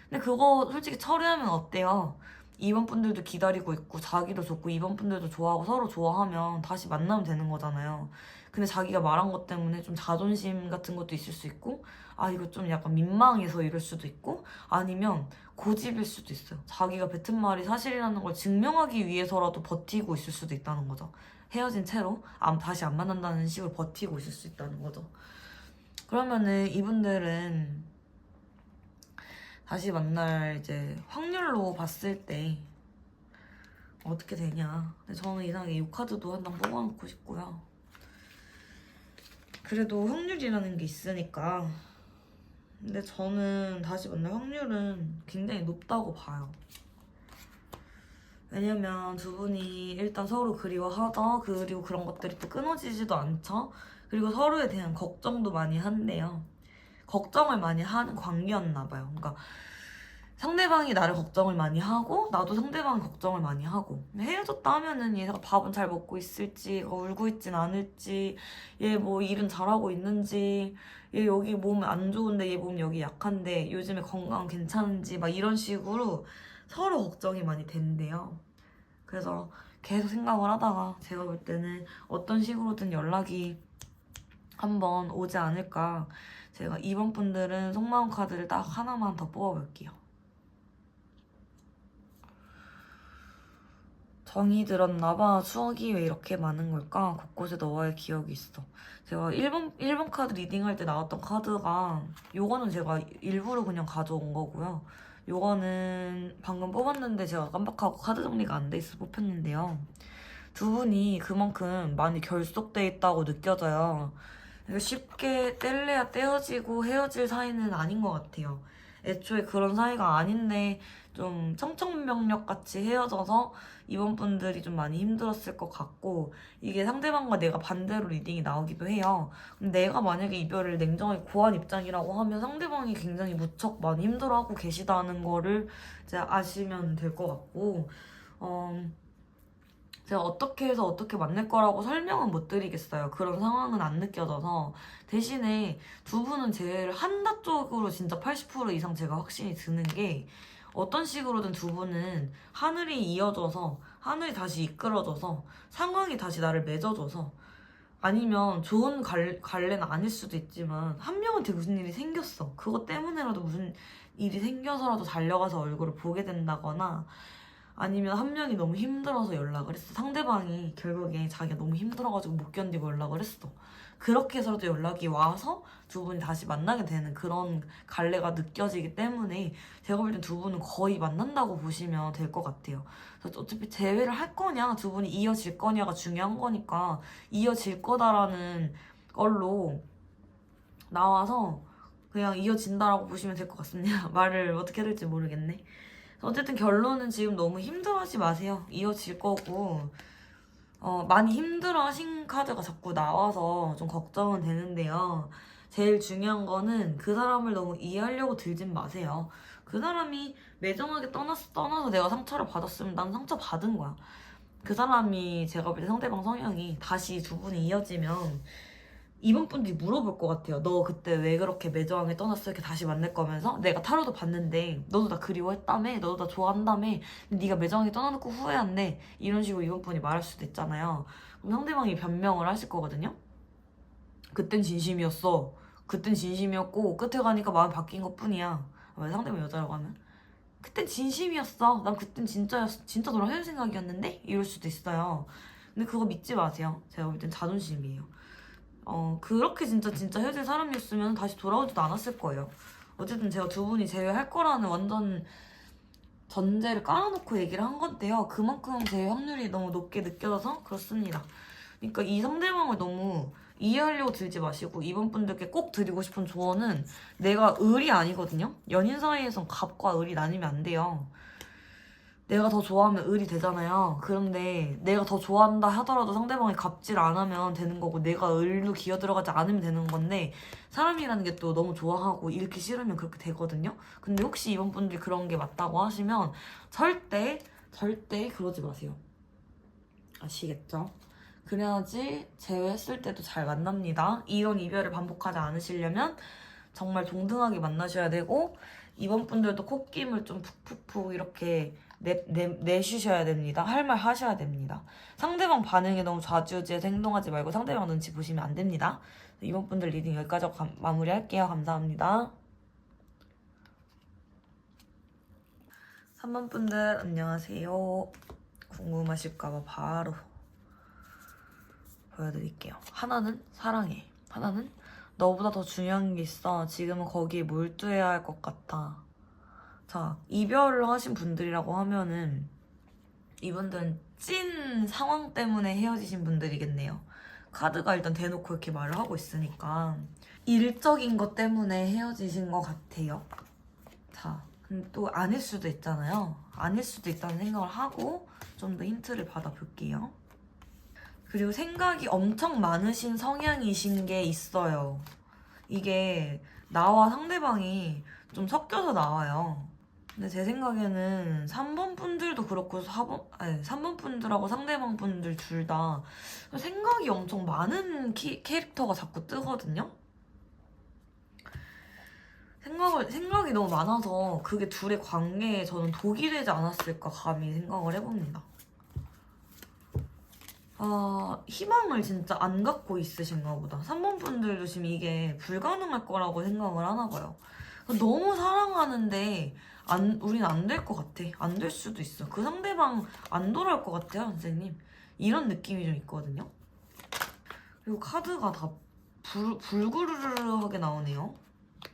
근데 그거 솔직히 처리하면 어때요? 이번 분들도 기다리고 있고 자기도 좋고 이번 분들도 좋아하고 서로 좋아하면 다시 만나면 되는 거잖아요. 근데 자기가 말한 것 때문에 좀 자존심 같은 것도 있을 수 있고 아 이거 좀 약간 민망해서 이럴 수도 있고 아니면 고집일 수도 있어요. 자기가 뱉은 말이 사실이라는 걸 증명하기 위해서라도 버티고 있을 수도 있다는 거죠. 헤어진 채로 다시 안 만난다는 식으로 버티고 있을 수 있다는 거죠. 그러면은 이분들은 다시 만날 이제 확률로 봤을 때 어떻게 되냐. 근데 저는 이상하게 이 카드도 한 장 뽑아놓고 싶고요. 그래도 확률이라는 게 있으니까. 근데 저는 다시 만날 확률은 굉장히 높다고 봐요. 왜냐면 두 분이 일단 서로 그리워하죠. 그리고 그런 것들이 또 끊어지지도 않죠. 그리고 서로에 대한 걱정도 많이 한대요. 걱정을 많이 하는 관계였나 봐요. 그러니까 상대방이 나를 걱정을 많이 하고 나도 상대방 걱정을 많이 하고 헤어졌다 하면은 얘가 밥은 잘 먹고 있을지 울고 있진 않을지 얘 뭐 일은 잘하고 있는지 얘 여기 몸 안 좋은데 얘 몸 여기 약한데 요즘에 건강 괜찮은지 막 이런 식으로 서로 걱정이 많이 된대요. 그래서 계속 생각을 하다가 제가 볼 때는 어떤 식으로든 연락이 한번 오지 않을까. 제가 이번 분들은 속마음 카드를 딱 하나만 더 뽑아볼게요. 정이 들었나봐. 추억이 왜 이렇게 많은 걸까? 곳곳에 너와의 기억이 있어. 제가 1번 카드 리딩할 때 나왔던 카드가 요거는 제가 일부러 그냥 가져온 거고요. 요거는 방금 뽑았는데 제가 깜빡하고 카드 정리가 안 돼 있어 뽑혔는데요. 두 분이 그만큼 많이 결속돼 있다고 느껴져요. 쉽게 뗄래야 떼어지고 헤어질 사이는 아닌 것 같아요. 애초에 그런 사이가 아닌데 좀 청천벽력 같이 헤어져서 이번 분들이 좀 많이 힘들었을 것 같고, 이게 상대방과 내가 반대로 리딩이 나오기도 해요. 근데 내가 만약에 이별을 냉정하게 고한 입장이라고 하면 상대방이 굉장히 무척 많이 힘들어하고 계시다는 거를 이제 아시면 될 것 같고, 제가 어떻게 해서 어떻게 만날 거라고 설명은 못 드리겠어요. 그런 상황은 안 느껴져서. 대신에 두 분은 제일 한다 쪽으로 진짜 80% 이상 제가 확신이 드는 게, 어떤 식으로든 두 분은 하늘이 이어져서, 하늘이 다시 이끌어져서, 상황이 다시 나를 맺어줘서, 아니면 좋은 갈래는 아닐 수도 있지만 한 명한테 무슨 일이 생겼어. 그것 때문에라도 무슨 일이 생겨서라도 달려가서 얼굴을 보게 된다거나, 아니면 한 명이 너무 힘들어서 연락을 했어. 상대방이 결국에 자기가 너무 힘들어가지고 못 견디고 연락을 했어. 그렇게 해서라도 연락이 와서 두 분이 다시 만나게 되는 그런 갈래가 느껴지기 때문에 제가 볼 땐 두 분은 거의 만난다고 보시면 될 것 같아요. 그래서 어차피 재회를 할 거냐, 두 분이 이어질 거냐가 중요한 거니까 이어질 거다라는 걸로 나와서 그냥 이어진다라고 보시면 될 것 같습니다. 말을 어떻게 해야 될지 모르겠네. 어쨌든 결론은 지금 너무 힘들어하지 마세요. 이어질 거고, 많이 힘들어하신 카드가 자꾸 나와서 좀 걱정은 되는데요. 제일 중요한 거는 그 사람을 너무 이해하려고 들진 마세요. 그 사람이 매정하게 떠나서 내가 상처를 받았으면 난 상처 받은 거야. 그 사람이, 제가 볼 때 상대방 성향이 다시 두 분이 이어지면 이번 분들이 물어볼 것 같아요. 너 그때 왜 그렇게 매정하게 떠났어? 이렇게 다시 만날 거면서 내가 타로도 봤는데 너도 나 그리워했다며? 너도 나 좋아한다며? 근데 네가 매정하게 떠나놓고 후회한대? 이런 식으로 이번 분이 말할 수도 있잖아요. 그럼 상대방이 변명을 하실 거거든요. 그땐 진심이었어. 그땐 진심이었고 끝에 가니까 마음이 바뀐 것뿐이야. 왜 상대방 여자라고 하면? 그땐 진심이었어. 난 그땐 진짜 너랑 헤어질 생각이었는데? 이럴 수도 있어요. 근데 그거 믿지 마세요. 제가 볼 땐 자존심이에요. 그렇게 진짜 헤어질 사람이었으면 다시 돌아오지도 않았을 거예요. 어쨌든 제가 두 분이 재회할 거라는 완전 전제를 깔아놓고 얘기를 한 건데요. 그만큼 재회 확률이 너무 높게 느껴져서 그렇습니다. 그러니까 이 상대방을 너무 이해하려고 들지 마시고, 이번 분들께 꼭 드리고 싶은 조언은, 내가 을이 아니거든요. 연인 사이에선 갑과 을이 나뉘면 안 돼요. 내가 더 좋아하면 을이 되잖아요. 그런데 내가 더 좋아한다 하더라도 상대방이 갑질 안 하면 되는 거고, 내가 을로 기어 들어가지 않으면 되는 건데, 사람이라는 게 또 너무 좋아하고 잃기 싫으면 그렇게 되거든요. 근데 혹시 이번 분들이 그런 게 맞다고 하시면 절대 그러지 마세요. 아시겠죠? 그래야지 재회했을 때도 잘 만납니다. 이런 이별을 반복하지 않으시려면 정말 동등하게 만나셔야 되고, 이번 분들도 콧김을 좀 푹푹푹 이렇게 내쉬셔야 됩니다. 할 말 하셔야 됩니다. 상대방 반응에 너무 좌지우지해서 행동하지 말고 상대방 눈치 보시면 안 됩니다. 이번 분들 리딩 여기까지 하고 마무리할게요. 감사합니다. 3번 분들 안녕하세요. 궁금하실까봐 바로 보여드릴게요. 하나는 사랑해. 하나는 너보다 더 중요한 게 있어. 지금은 거기에 몰두해야 할 것 같아. 자, 이별을 하신 분들이라고 하면은 이분들은 찐 상황 때문에 헤어지신 분들이겠네요. 카드가 일단 대놓고 이렇게 말을 하고 있으니까 일적인 것 때문에 헤어지신 것 같아요. 자, 근데 또 아닐 수도 있잖아요. 아닐 수도 있다는 생각을 하고 좀 더 힌트를 받아볼게요. 그리고 생각이 엄청 많으신 성향이신 게 있어요. 이게 나와 상대방이 좀 섞여서 나와요. 근데 제 생각에는 3번 분들도 그렇고 3번 분들하고 상대방 분들 둘 다 생각이 엄청 많은 캐릭터가 자꾸 뜨거든요? 생각이 너무 많아서 그게 둘의 관계에 저는 독이 되지 않았을까 감히 생각을 해봅니다. 희망을 진짜 안 갖고 있으신가 보다. 3번 분들도 지금 이게 불가능할 거라고 생각을 하나 봐요. 너무 사랑하는데 우린 안 될 것 같아. 안 될 수도 있어. 그 상대방 안 돌아올 것 같아요, 선생님. 이런 느낌이 좀 있거든요. 그리고 카드가 다 불구르르하게 나오네요.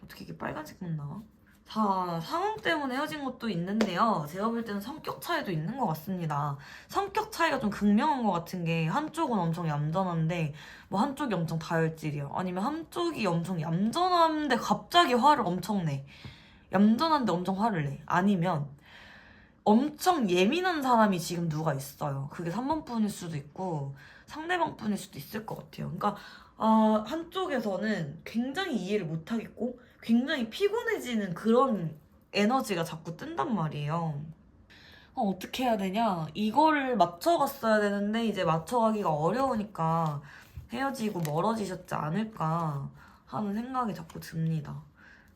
어떻게 이게 빨간색만 나와? 자, 상황 때문에 헤어진 것도 있는데요. 제가 볼 때는 성격 차이도 있는 것 같습니다. 성격 차이가 좀 극명한 것 같은 게 한쪽은 엄청 얌전한데 뭐 한쪽이 엄청 다혈질이야. 아니면 한쪽이 엄청 얌전한데 갑자기 화를 엄청 내. 얌전한데 엄청 화를 내. 아니면 엄청 예민한 사람이 지금 누가 있어요. 그게 3번 분일 수도 있고 상대방 분일 수도 있을 것 같아요. 그러니까 한쪽에서는 굉장히 이해를 못하겠고 굉장히 피곤해지는 그런 에너지가 자꾸 뜬단 말이에요. 어떻게 해야 되냐? 이거를 맞춰갔어야 되는데 이제 맞춰가기가 어려우니까 헤어지고 멀어지셨지 않을까 하는 생각이 자꾸 듭니다.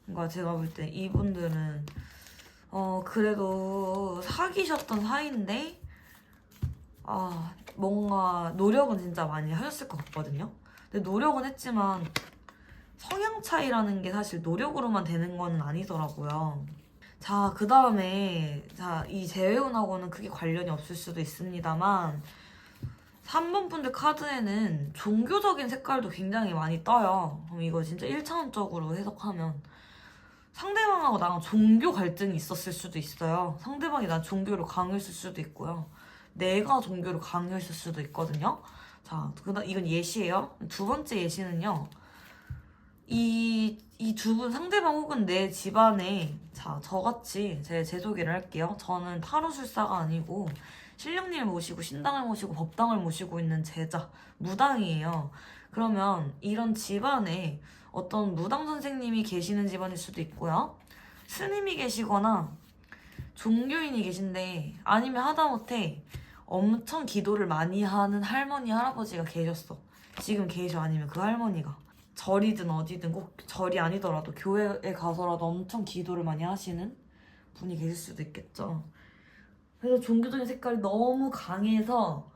그러니까 제가 볼 때 이분들은 그래도 사귀셨던 사이인데 뭔가 노력은 진짜 많이 하셨을 것 같거든요. 근데 노력은 했지만 성향 차이라는 게 사실 노력으로만 되는 건 아니더라고요. 자, 그 다음에 이 재회운하고는 크게 관련이 없을 수도 있습니다만 3번 분들 카드에는 종교적인 색깔도 굉장히 많이 떠요. 그럼 이거 진짜 1차원적으로 해석하면 상대방하고 나랑 종교 갈등이 있었을 수도 있어요. 상대방이 난 종교를 강요했을 수도 있고요. 내가 종교를 강요했을 수도 있거든요. 자, 이건 예시예요. 두 번째 예시는요. 이 두 분 상대방 혹은 내 집안에 저같이 제 소개를 할게요. 저는 타로술사가 아니고 신령님을 모시고 신당을 모시고 법당을 모시고 있는 제자 무당이에요. 그러면 이런 집안에 어떤 무당 선생님이 계시는 집안일 수도 있고요. 스님이 계시거나 종교인이 계신데 아니면 하다못해 엄청 기도를 많이 하는 할머니 할아버지가 계셨어. 지금 계셔. 아니면 그 할머니가 절이든 어디든 꼭 절이 아니더라도 교회에 가서라도 엄청 기도를 많이 하시는 분이 계실 수도 있겠죠. 그래서 종교적인 색깔이 너무 강해서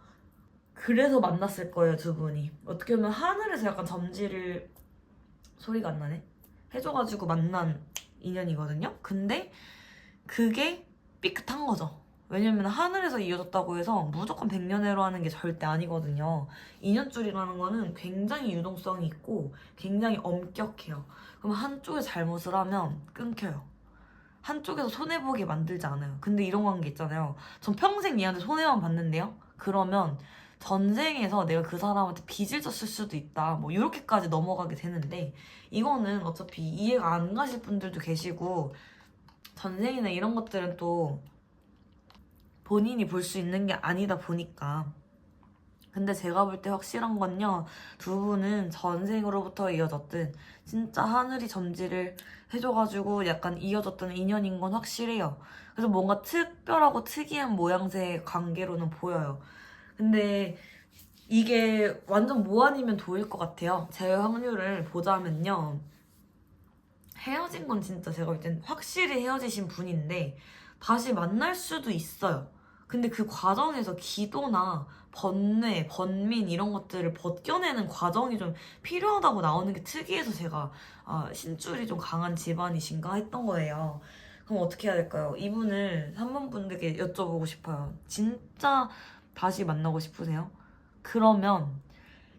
그래서 만났을 거예요, 두 분이. 어떻게 보면 하늘에서 약간 점지를 소리가 안 나네? 해줘가지고 만난 인연이거든요. 근데 그게 삐끗한 거죠. 왜냐면 하늘에서 이어졌다고 해서 무조건 백년해로 하는 게 절대 아니거든요. 인연줄이라는 거는 굉장히 유동성이 있고 굉장히 엄격해요. 그럼 한쪽에 잘못을 하면 끊겨요. 한쪽에서 손해보게 만들지 않아요. 근데 이런 관계 있잖아요. 전 평생 얘한테 손해만 봤는데요. 그러면 전생에서 내가 그 사람한테 빚을 졌을 수도 있다. 뭐 이렇게까지 넘어가게 되는데 이거는 어차피 이해가 안 가실 분들도 계시고 전생이나 이런 것들은 또 본인이 볼 수 있는 게 아니다 보니까. 근데 제가 볼 때 확실한 건요. 두 분은 전생으로부터 이어졌든 진짜 하늘이 점지를 해줘가지고 약간 이어졌던 인연인 건 확실해요. 그래서 뭔가 특별하고 특이한 모양새의 관계로는 보여요. 근데 이게 완전 뭐 아니면 도일 것 같아요. 제 확률을 보자면요. 헤어진 건 진짜 제가 볼 땐 확실히 헤어지신 분인데 다시 만날 수도 있어요. 근데 그 과정에서 기도나 번뇌, 번민 이런 것들을 벗겨내는 과정이 좀 필요하다고 나오는 게 특이해서 제가 신줄이 좀 강한 집안이신가 했던 거예요. 그럼 어떻게 해야 될까요? 이분을 3번 분들께 여쭤보고 싶어요. 진짜 다시 만나고 싶으세요? 그러면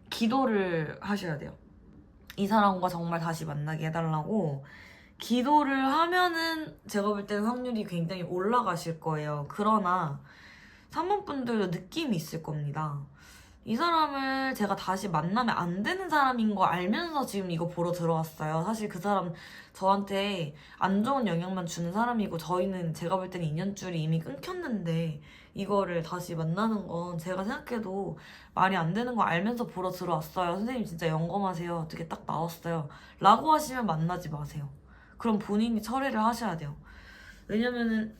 기도를 하셔야 돼요. 이 사람과 정말 다시 만나게 해달라고 기도를 하면은 제가 볼 때는 확률이 굉장히 올라가실 거예요. 그러나 3번 분들도 느낌이 있을 겁니다. 이 사람을 제가 다시 만나면 안 되는 사람인 거 알면서 지금 이거 보러 들어왔어요. 사실 그 사람 저한테 안 좋은 영향만 주는 사람이고 저희는 제가 볼 때는 인연줄이 이미 끊겼는데 이거를 다시 만나는 건 제가 생각해도 말이 안 되는 거 알면서 보러 들어왔어요. 선생님 진짜 영검하세요. 어떻게 딱 나왔어요. 라고 하시면 만나지 마세요. 그럼 본인이 처리를 하셔야 돼요. 왜냐면은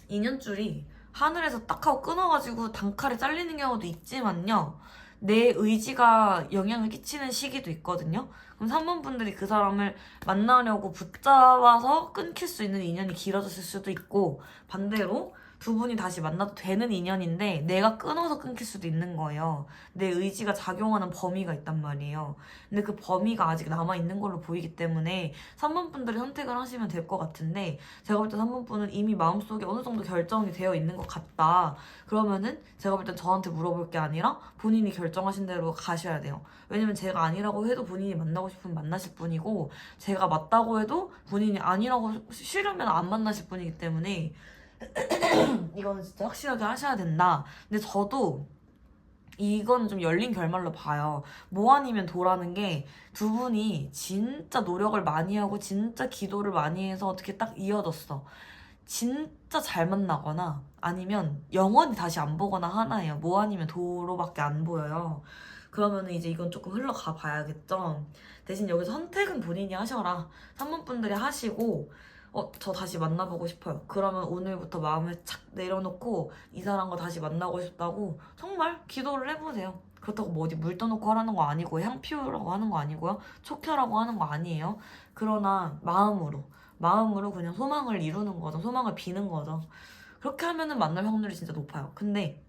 인연줄이 하늘에서 딱 하고 끊어가지고 단칼에 잘리는 경우도 있지만요. 내 의지가 영향을 끼치는 시기도 있거든요. 그럼 3번 분들이 그 사람을 만나려고 붙잡아서 끊길 수 있는 인연이 길어졌을 수도 있고 반대로 두 분이 다시 만나도 되는 인연인데 내가 끊어서 끊길 수도 있는 거예요. 내 의지가 작용하는 범위가 있단 말이에요. 근데 그 범위가 아직 남아있는 걸로 보이기 때문에 3번 분들이 선택을 하시면 될 것 같은데 제가 볼 때 3번 분은 이미 마음속에 어느 정도 결정이 되어 있는 것 같다. 그러면은 제가 볼 땐 저한테 물어볼 게 아니라 본인이 결정하신 대로 가셔야 돼요. 왜냐면 제가 아니라고 해도 본인이 만나고 싶으면 만나실 분이고 제가 맞다고 해도 본인이 아니라고 싫으면 안 만나실 분이기 때문에 이거는 진짜 확실하게 하셔야 된다. 근데 저도 이건 좀 열린 결말로 봐요. 뭐 아니면 도라는 게 두 분이 진짜 노력을 많이 하고 진짜 기도를 많이 해서 어떻게 딱 이어졌어. 진짜 잘 만나거나 아니면 영원히 다시 안 보거나 하나예요. 뭐 아니면 도로밖에 안 보여요. 그러면은 이제 이건 조금 흘러가 봐야겠죠. 대신 여기서 선택은 본인이 하셔라. 3번 분들이 하시고 저 다시 만나보고 싶어요. 그러면 오늘부터 마음을 착 내려놓고 이 사람과 다시 만나고 싶다고 정말 기도를 해보세요. 그렇다고 뭐 어디 물 떠놓고 하라는 거 아니고 향 피우라고 하는 거 아니고요. 촉혈하고 하는 거 아니에요. 그러나 마음으로 그냥 소망을 이루는 거죠. 소망을 비는 거죠. 그렇게 하면은 만날 확률이 진짜 높아요. 근데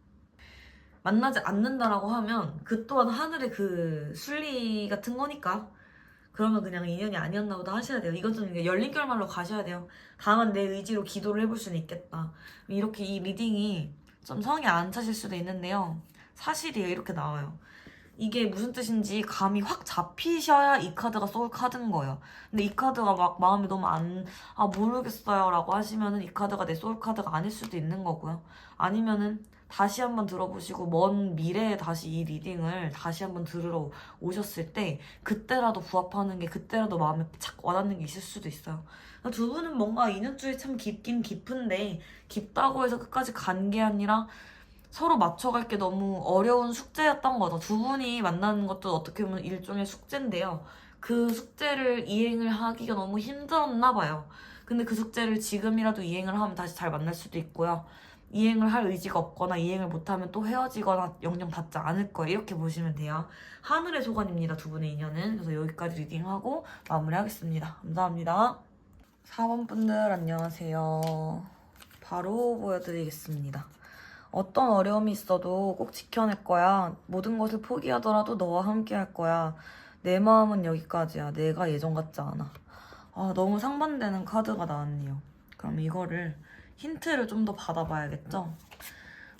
만나지 않는다라고 하면 그 또한 하늘의 그 순리 같은 거니까 그러면 그냥 인연이 아니었나 보다 하셔야 돼요. 이건 좀 열린 결말로 가셔야 돼요. 다만 내 의지로 기도를 해볼 수는 있겠다. 이렇게 이 리딩이 좀 성이 안 차실 수도 있는데요. 사실이에요. 이렇게 나와요. 이게 무슨 뜻인지 감이 확 잡히셔야 이 카드가 소울 카드인 거예요. 근데 이 카드가 막 마음이 너무 모르겠어요 라고 하시면은 이 카드가 내 소울 카드가 아닐 수도 있는 거고요. 아니면은 다시 한번 들어보시고 먼 미래에 다시 이 리딩을 다시 한번 들으러 오셨을 때 그때라도 부합하는 게 그때라도 마음에 착 와닿는 게 있을 수도 있어요. 두 분은 뭔가 인연줄이 참 깊긴 깊은데 깊다고 해서 끝까지 간 게 아니라 서로 맞춰갈 게 너무 어려운 숙제였던 거죠. 두 분이 만나는 것도 어떻게 보면 일종의 숙제인데요. 그 숙제를 이행을 하기가 너무 힘들었나 봐요. 근데 그 숙제를 지금이라도 이행을 하면 다시 잘 만날 수도 있고요. 이행을 할 의지가 없거나 이행을 못하면 또 헤어지거나 영영 닿지 않을 거예요. 이렇게 보시면 돼요. 하늘의 소관입니다. 두 분의 인연은. 그래서 여기까지 리딩하고 마무리하겠습니다. 감사합니다. 4번 분들 안녕하세요. 바로 보여드리겠습니다. 어떤 어려움이 있어도 꼭 지켜낼 거야. 모든 것을 포기하더라도 너와 함께 할 거야. 내 마음은 여기까지야. 내가 예전 같지 않아. 너무 상반되는 카드가 나왔네요. 그럼 이거를 힌트를 좀 더 받아봐야겠죠?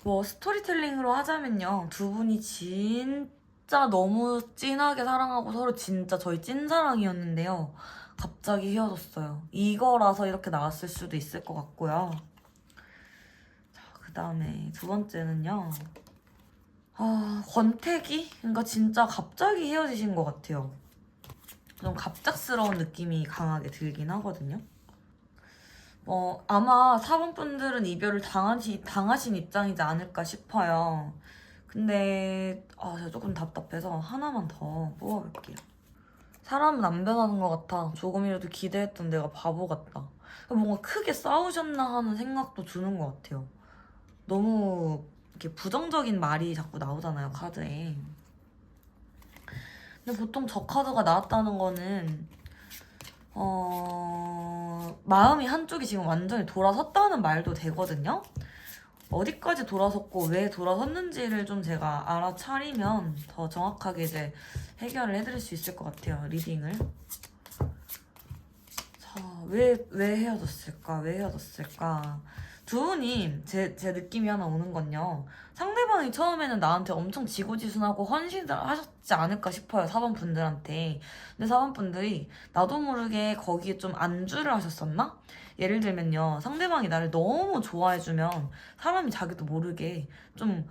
뭐 스토리텔링으로 하자면요. 두 분이 진짜 너무 진하게 사랑하고 서로 진짜 저희 찐사랑이었는데요. 갑자기 헤어졌어요. 이거라서 이렇게 나왔을 수도 있을 것 같고요. 그 다음에 두 번째는요. 권태기? 그러니까 진짜 갑자기 헤어지신 것 같아요. 좀 갑작스러운 느낌이 강하게 들긴 하거든요. 아마 4번 분들은 이별을 당하신 입장이지 않을까 싶어요. 근데 제가 조금 답답해서 하나만 더 뽑아볼게요. 사람은 안 변하는 것 같아. 조금이라도 기대했던 내가 바보 같다. 뭔가 크게 싸우셨나 하는 생각도 드는 것 같아요. 너무 이렇게 부정적인 말이 자꾸 나오잖아요, 카드에. 근데 보통 저 카드가 나왔다는 거는 마음이 한쪽이 지금 완전히 돌아섰다는 말도 되거든요. 어디까지 돌아섰고 왜 돌아섰는지를 좀 제가 알아차리면 더 정확하게 이제 해결을 해드릴 수 있을 것 같아요, 리딩을. 자, 왜 헤어졌을까? 왜 헤어졌을까? 두 분이 제 느낌이 하나 오는 건요. 상대방이 처음에는 나한테 엄청 지고지순하고 헌신을 하셨지 않을까 싶어요. 4번 분들한테. 근데 4번 분들이 나도 모르게 거기에 좀 안주를 하셨었나? 예를 들면요. 상대방이 나를 너무 좋아해주면 사람이 자기도 모르게 좀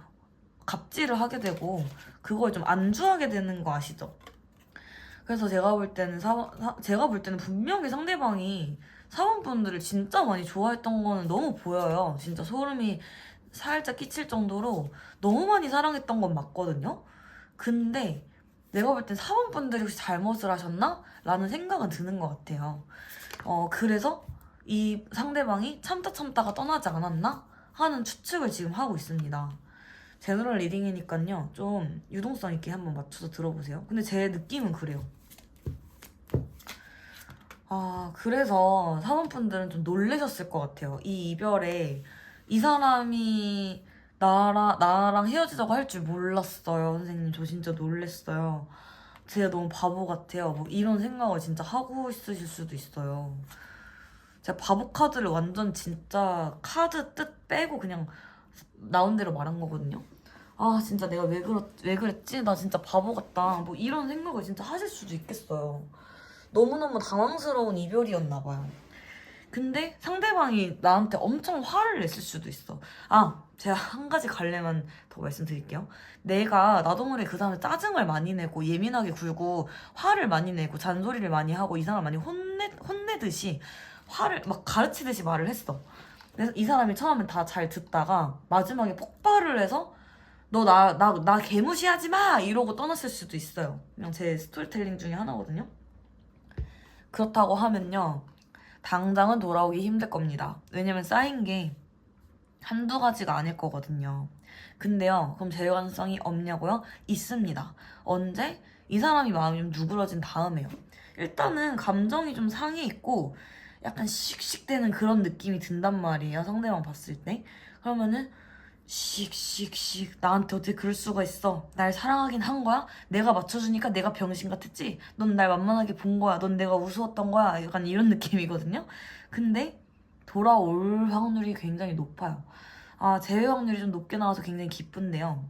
갑질을 하게 되고 그걸 좀 안주하게 되는 거 아시죠? 그래서 제가 볼 때는 분명히 상대방이 사원분들을 진짜 많이 좋아했던 거는 너무 보여요. 진짜 소름이 살짝 끼칠 정도로 너무 많이 사랑했던 건 맞거든요. 근데 내가 볼 땐 사원분들이 혹시 잘못을 하셨나? 라는 생각은 드는 것 같아요. 그래서 이 상대방이 참다가 떠나지 않았나? 하는 추측을 지금 하고 있습니다. 제너럴 리딩이니까요. 좀 유동성 있게 한번 맞춰서 들어보세요. 근데 제 느낌은 그래요. 그래서 사원분들은 좀 놀라셨을 것 같아요. 이 이별에 이 사람이 나랑 헤어지자고 할 줄 몰랐어요. 선생님, 저 진짜 놀랬어요. 제가 너무 바보 같아요. 뭐 이런 생각을 진짜 하고 있으실 수도 있어요. 제가 바보 카드를 완전 진짜 카드 뜻 빼고 그냥 나온 대로 말한 거거든요. 아, 진짜 내가 왜 그랬지? 나 진짜 바보 같다. 뭐 이런 생각을 진짜 하실 수도 있겠어요. 너무너무 당황스러운 이별이었나 봐요. 근데 상대방이 나한테 엄청 화를 냈을 수도 있어. 아, 제가 한 가지 갈래만 더 말씀드릴게요. 내가 나도 모르게 그 사람한테 짜증을 많이 내고 예민하게 굴고 화를 많이 내고 잔소리를 많이 하고 이 사람을 많이 혼내듯이 화를 막 가르치듯이 말을 했어. 그래서 이 사람이 처음엔 다 잘 듣다가 마지막에 폭발을 해서 너 나 개무시하지 마! 이러고 떠났을 수도 있어요. 그냥 제 스토리텔링 중에 하나거든요. 그렇다고 하면요. 당장은 돌아오기 힘들 겁니다. 왜냐면 쌓인 게 한두 가지가 아닐 거거든요. 근데요, 그럼 재회 가능성이 없냐고요? 있습니다. 언제? 이 사람이 마음이 좀 누그러진 다음에요. 일단은 감정이 좀 상해 있고 약간 씩씩대는 그런 느낌이 든단 말이에요. 상대방 봤을 때. 그러면은 씩씩씩 나한테 어떻게 그럴 수가 있어? 날 사랑하긴 한 거야? 내가 맞춰주니까 내가 병신 같았지? 넌 날 만만하게 본 거야. 넌 내가 우스웠던 거야. 약간 이런 느낌이거든요. 근데 돌아올 확률이 굉장히 높아요. 아, 재회 확률이 좀 높게 나와서 굉장히 기쁜데요.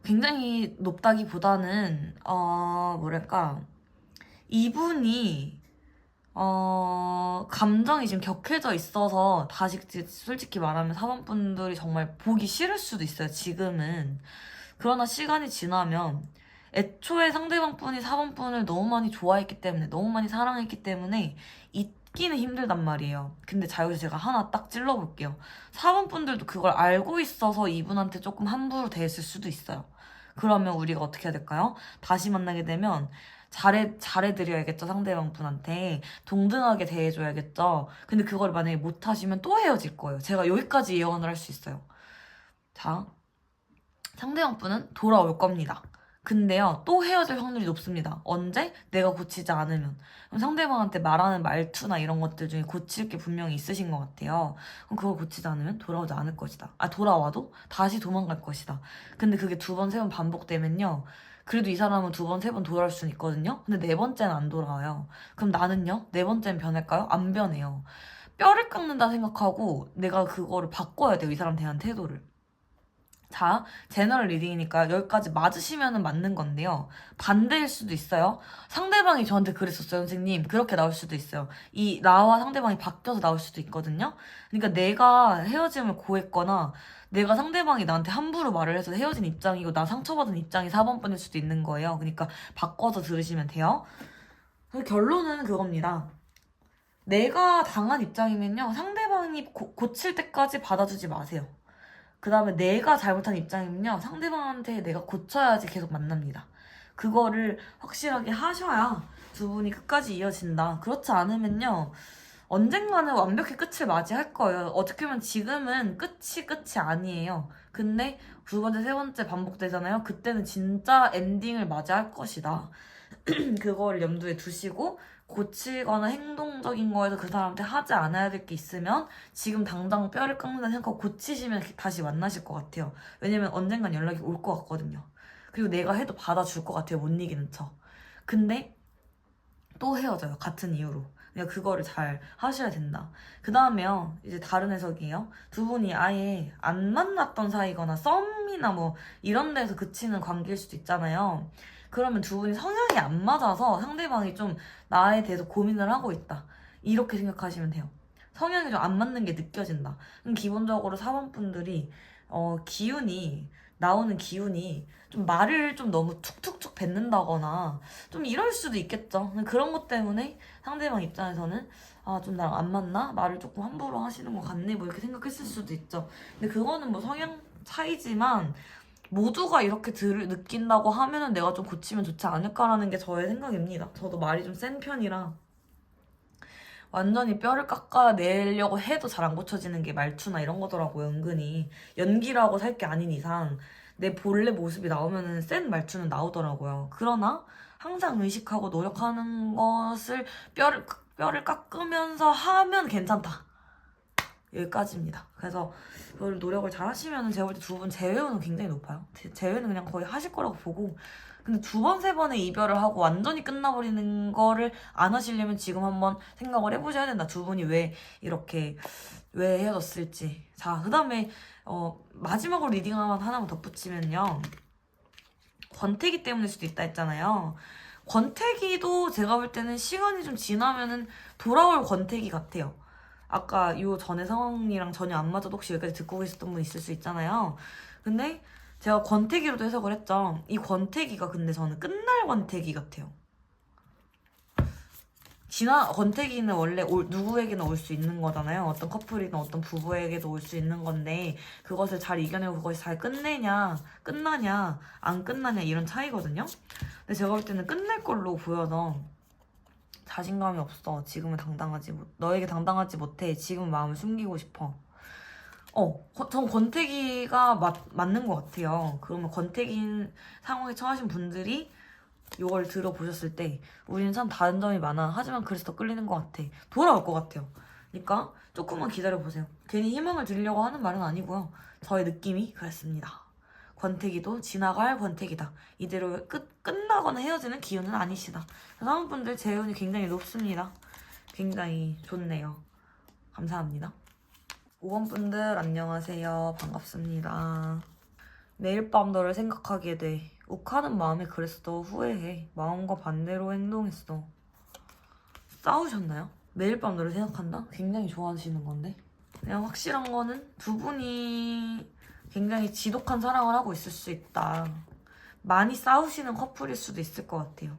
굉장히 높다기보다는 뭐랄까, 이분이 감정이 지금 격해져 있어서 다시 솔직히 말하면 사범분들이 정말 보기 싫을 수도 있어요, 지금은. 그러나 시간이 지나면 애초에 상대방 분이 사범분을 너무 많이 좋아했기 때문에, 너무 많이 사랑했기 때문에 잊기는 힘들단 말이에요. 근데 자, 여기서 제가 하나 딱 찔러볼게요. 사범분들도 그걸 알고 있어서 이분한테 조금 함부로 대했을 수도 있어요. 그러면 우리가 어떻게 해야 될까요? 다시 만나게 되면 잘해드려야겠죠, 상대방 분한테. 동등하게 대해줘야겠죠. 근데 그걸 만약에 못하시면 또 헤어질 거예요. 제가 여기까지 예언을 할 수 있어요. 자, 상대방 분은 돌아올 겁니다. 근데요, 또 헤어질 확률이 높습니다. 언제? 내가 고치지 않으면. 그럼 상대방한테 말하는 말투나 이런 것들 중에 고칠 게 분명히 있으신 것 같아요. 그럼 그걸 고치지 않으면 돌아오지 않을 것이다. 아, 돌아와도 다시 도망갈 것이다. 근데 그게 두 번, 세 번 반복되면요. 그래도 이 사람은 두 번, 세 번 돌아올 수는 있거든요. 근데 네 번째는 안 돌아와요. 그럼 나는요? 네 번째는 변할까요? 안 변해요. 뼈를 깎는다 생각하고 내가 그거를 바꿔야 돼요. 이 사람 대한 태도를. 자, 제너럴 리딩이니까 여기까지 맞으시면 맞는 건데요. 반대일 수도 있어요. 상대방이 저한테 그랬었어요, 선생님. 그렇게 나올 수도 있어요. 나와 상대방이 바뀌어서 나올 수도 있거든요. 그러니까 내가 헤어짐을 고했거나 내가 상대방이 나한테 함부로 말을 해서 헤어진 입장이고 나 상처받은 입장이 4번뿐일 수도 있는 거예요. 그러니까 바꿔서 들으시면 돼요. 결론은 그겁니다. 내가 당한 입장이면요. 상대방이 고칠 때까지 받아주지 마세요. 그 다음에 내가 잘못한 입장이면요. 상대방한테 내가 고쳐야지 계속 만납니다. 그거를 확실하게 하셔야 두 분이 끝까지 이어진다. 그렇지 않으면요. 언젠가는 완벽히 끝을 맞이할 거예요. 어떻게 보면 지금은 끝이 아니에요. 근데 두 번째, 세 번째 반복되잖아요. 그때는 진짜 엔딩을 맞이할 것이다. 그거를 염두에 두시고 고치거나 행동적인 거에서 그 사람한테 하지 않아야 될 게 있으면 지금 당장 뼈를 깎는다 생각하고 고치시면 다시 만나실 것 같아요. 왜냐면 언젠간 연락이 올 것 같거든요. 그리고 내가 해도 받아줄 것 같아요. 못 이기는 척. 근데 또 헤어져요. 같은 이유로. 그러니까 그거를 잘 하셔야 된다. 그 다음에요. 이제 다른 해석이에요. 두 분이 아예 안 만났던 사이거나 썸이나 뭐 이런 데서 그치는 관계일 수도 있잖아요. 그러면 두 분이 성향이 안 맞아서 상대방이 좀 나에 대해서 고민을 하고 있다. 이렇게 생각하시면 돼요. 성향이 좀 안 맞는 게 느껴진다. 그럼 기본적으로 사원분들이 나오는 기운이 좀 말을 좀 너무 툭툭툭 뱉는다거나 좀 이럴 수도 있겠죠. 그런 것 때문에 상대방 입장에서는 좀 나랑 안 맞나? 말을 조금 함부로 하시는 것 같네? 뭐 이렇게 생각했을 수도 있죠. 근데 그거는 뭐 성향 차이지만 모두가 이렇게 느낀다고 하면은 내가 좀 고치면 좋지 않을까라는 게 저의 생각입니다. 저도 말이 좀 센 편이라 완전히 뼈를 깎아내려고 해도 잘 안 고쳐지는 게 말투나 이런 거더라고요, 은근히. 연기라고 살 게 아닌 이상 내 본래 모습이 나오면은 센 말투는 나오더라고요. 그러나 항상 의식하고 노력하는 것을 뼈를 깎으면서 하면 괜찮다. 여기까지입니다. 그래서 그걸 노력을 잘 하시면 제가 볼 때 두 분 재회는 굉장히 높아요. 재회는 그냥 거의 하실 거라고 보고, 근데 두 번, 세 번의 이별을 하고 완전히 끝나버리는 거를 안 하시려면 지금 한번 생각을 해보셔야 된다. 두 분이 왜 이렇게 왜 헤어졌을지. 자, 그 다음에 마지막으로 리딩 하나만 덧붙이면요, 권태기 때문일 수도 있다 했잖아요. 권태기도 제가 볼 때는 시간이 좀 지나면은 돌아올 권태기 같아요. 아까 요 전에 상황이랑 전혀 안 맞아도 혹시 여기까지 듣고 계셨던 분 있을 수 있잖아요. 근데 제가 권태기로도 해석을 했죠. 이 권태기가 근데 저는 끝날 권태기 같아요. 권태기는 원래 누구에게나 올 수 있는 거잖아요. 어떤 커플이든 어떤 부부에게도 올 수 있는 건데, 그것을 잘 이겨내고 그것이 잘 끝나냐, 안 끝나냐, 이런 차이거든요. 근데 제가 볼 때는 끝날 걸로 보여서 자신감이 없어. 지금은 너에게 당당하지 못해. 지금 마음을 숨기고 싶어. 전 권태기가 맞는 것 같아요. 그러면 권태기인 상황에 처하신 분들이 이걸 들어보셨을 때 우리는 참 다른 점이 많아. 하지만 그래서 더 끌리는 것 같아. 돌아올 것 같아요. 그러니까 조금만 기다려보세요. 괜히 희망을 드리려고 하는 말은 아니고요. 저의 느낌이 그랬습니다. 권태기도 지나갈 권태기다. 이대로 끝나거나 헤어지는 기운은 아니시다. 다른 분들 재운이 굉장히 높습니다. 굉장히 좋네요. 감사합니다. 5번 분들 안녕하세요. 반갑습니다. 매일 밤 너를 생각하게 돼. 욱하는 마음이 그랬어. 후회해. 마음과 반대로 행동했어. 싸우셨나요? 매일 밤 너를 생각한다? 굉장히 좋아하시는 건데. 그냥 확실한 거는 두 분이 굉장히 지독한 사랑을 하고 있을 수 있다. 많이 싸우시는 커플일 수도 있을 것 같아요.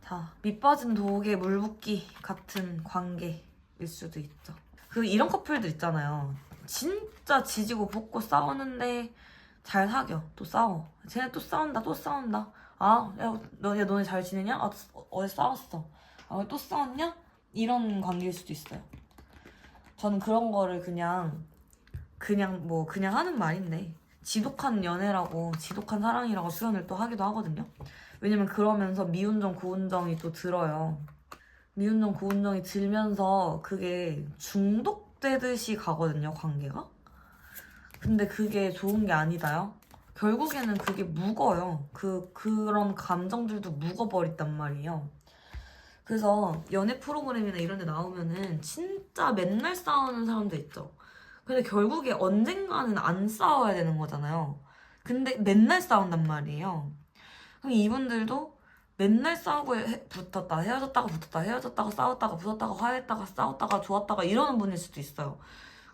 자, 밑빠진 독에 물 붓기 같은 관계일 수도 있죠. 이런 커플들 있잖아요. 진짜 지지고 볶고 싸우는데 잘 사겨. 또 싸워. 쟤네 또 싸운다. 아, 너네 잘 지내냐? 아, 어제 싸웠어. 아, 또 싸웠냐? 이런 관계일 수도 있어요. 저는 그런 거를 그냥 하는 말인데, 지독한 연애라고, 지독한 사랑이라고 표현을 또 하기도 하거든요. 왜냐면 그러면서 미운정, 고운정이 또 들어요. 미운정, 고운정이 들면서 그게 중독되듯이 가거든요, 관계가. 근데 그게 좋은 게 아니다요. 결국에는 그게 묵어요. 그런 감정들도 묵어버린단 말이에요. 그래서 연애 프로그램이나 이런 데 나오면은 진짜 맨날 싸우는 사람들 있죠. 근데 결국에 언젠가는 안 싸워야 되는 거잖아요. 근데 맨날 싸운단 말이에요. 그럼 이분들도 맨날 싸우고 붙었다, 헤어졌다가 붙었다, 헤어졌다가 싸웠다가 붙었다가 화해했다가 싸웠다가 좋았다가 이러는 분일 수도 있어요.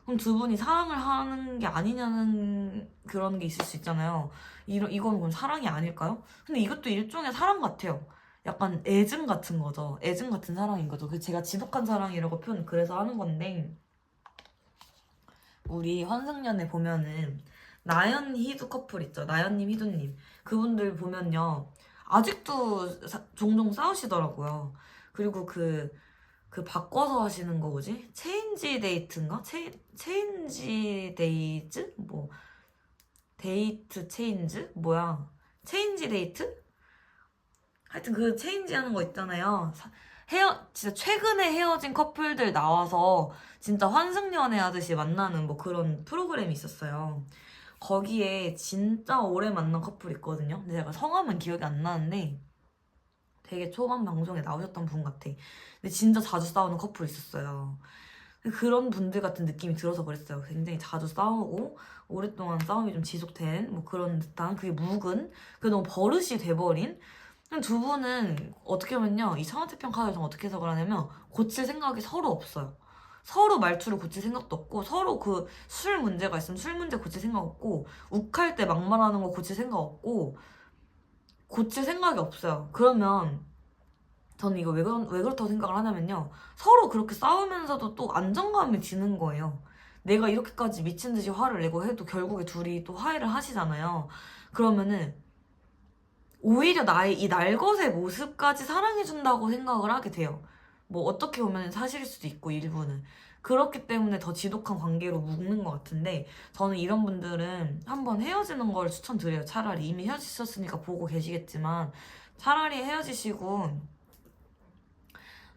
그럼 두 분이 사랑을 하는 게 아니냐는 그런 게 있을 수 있잖아요. 이건 그럼 사랑이 아닐까요? 근데 이것도 일종의 사랑 같아요. 약간 애증 같은 거죠. 애증 같은 사랑인 거죠. 제가 지독한 사랑이라고 표현 그래서 하는 건데, 우리 환승연애 보면은 나연 희두 커플 있죠. 나연님, 희두님. 그분들 보면요, 아직도 종종 싸우시더라고요. 그리고 바꿔서 하시는 거 뭐지? 체인지 데이트인가? 체인지 데이즈? 데이트 체인지? 뭐야? 체인지 데이트? 하여튼 체인지 하는 거 있잖아요. 진짜 최근에 헤어진 커플들 나와서 진짜 환승연애 하듯이 만나는 그런 프로그램이 있었어요. 거기에 진짜 오래 만난 커플 있거든요. 근데 제가 성함은 기억이 안 나는데 되게 초반 방송에 나오셨던 분 같아. 근데 진짜 자주 싸우는 커플 있었어요. 그런 분들 같은 느낌이 들어서 그랬어요. 굉장히 자주 싸우고 오랫동안 싸움이 좀 지속된 그런 듯한, 그게 묵은, 그게 너무 버릇이 돼버린. 두 분은 어떻게 보면요, 이 창원태평 카드에서 어떻게 해석을 하냐면 고칠 생각이 서로 없어요. 서로 말투를 고칠 생각도 없고, 서로 술 문제가 있으면 술 문제 고칠 생각 없고, 욱할 때 막말하는 거 고칠 생각 없고, 고칠 생각이 없어요. 그러면 저는 이거 왜 그렇다고 생각을 하냐면요, 서로 그렇게 싸우면서도 또 안정감이 드는 거예요. 내가 이렇게까지 미친 듯이 화를 내고 해도 결국에 둘이 또 화해를 하시잖아요. 그러면은 오히려 나의 이 날것의 모습까지 사랑해준다고 생각을 하게 돼요. 어떻게 보면 사실일 수도 있고, 일부는. 그렇기 때문에 더 지독한 관계로 묶는 것 같은데, 저는 이런 분들은 한번 헤어지는 걸 추천드려요. 차라리 이미 헤어지셨으니까 보고 계시겠지만, 차라리 헤어지시고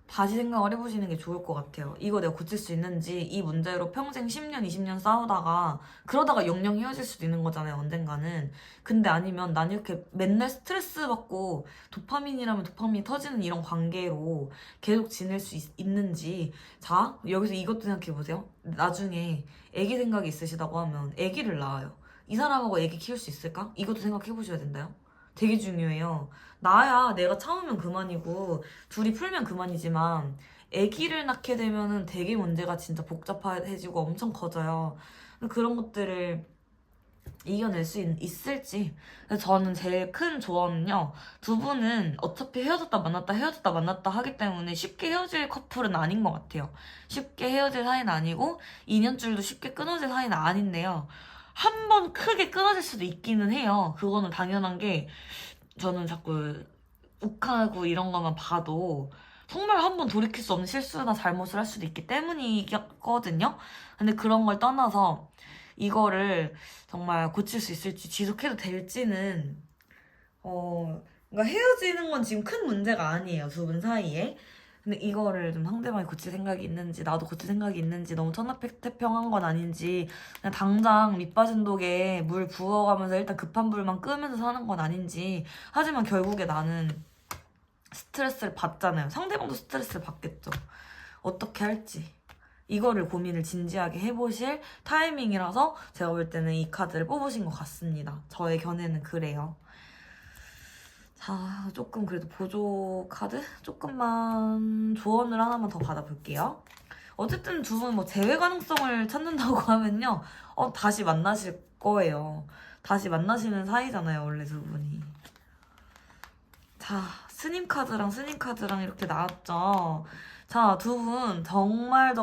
다시 생각을 해보시는 게 좋을 것 같아요. 이거 내가 고칠 수 있는지, 이 문제로 평생 10년, 20년 싸우다가 그러다가 영영 헤어질 수도 있는 거잖아요, 언젠가는. 근데 아니면 난 이렇게 맨날 스트레스 받고 도파민이라면 도파민이 터지는 이런 관계로 계속 지낼 수 있는지. 자, 여기서 이것도 생각해보세요. 나중에 애기 생각이 있으시다고 하면 애기를 낳아요. 이 사람하고 애기 키울 수 있을까? 이것도 생각해보셔야 된다요. 되게 중요해요. 나야 내가 참으면 그만이고 둘이 풀면 그만이지만 아기를 낳게 되면은 되게 문제가 진짜 복잡해지고 엄청 커져요. 그런 것들을 이겨낼 수 있을지. 그래서 저는 제일 큰 조언은요. 두 분은 어차피 헤어졌다 만났다 헤어졌다 만났다 하기 때문에 쉽게 헤어질 커플은 아닌 것 같아요. 쉽게 헤어질 사이는 아니고 2년줄도 쉽게 끊어질 사이는 아닌데요. 한 번 크게 끊어질 수도 있기는 해요. 그거는 당연한 게 저는 자꾸 욱하고 이런 것만 봐도 정말 한 번 돌이킬 수 없는 실수나 잘못을 할 수도 있기 때문이거든요. 근데 그런 걸 떠나서 이거를 정말 고칠 수 있을지 지속해도 될지는 그러니까 헤어지는 건 지금 큰 문제가 아니에요, 두 분 사이에. 근데 이거를 좀 상대방이 고칠 생각이 있는지 나도 고칠 생각이 있는지 너무 천하태평한 건 아닌지 그냥 당장 밑 빠진 독에 물 부어가면서 일단 급한 불만 끄면서 사는 건 아닌지. 하지만 결국에 나는 스트레스를 받잖아요. 상대방도 스트레스를 받겠죠. 어떻게 할지 이거를 고민을 진지하게 해보실 타이밍이라서 제가 볼 때는 이 카드를 뽑으신 것 같습니다. 저의 견해는 그래요. 자, 조금 그래도 보조 카드? 조금만 조언을 하나만 더 받아볼게요. 어쨌든 두 분 뭐 재회 가능성을 찾는다고 하면요. 다시 만나실 거예요. 다시 만나시는 사이잖아요, 원래 두 분이. 자, 스님 카드랑 이렇게 나왔죠. 자, 두 분 정말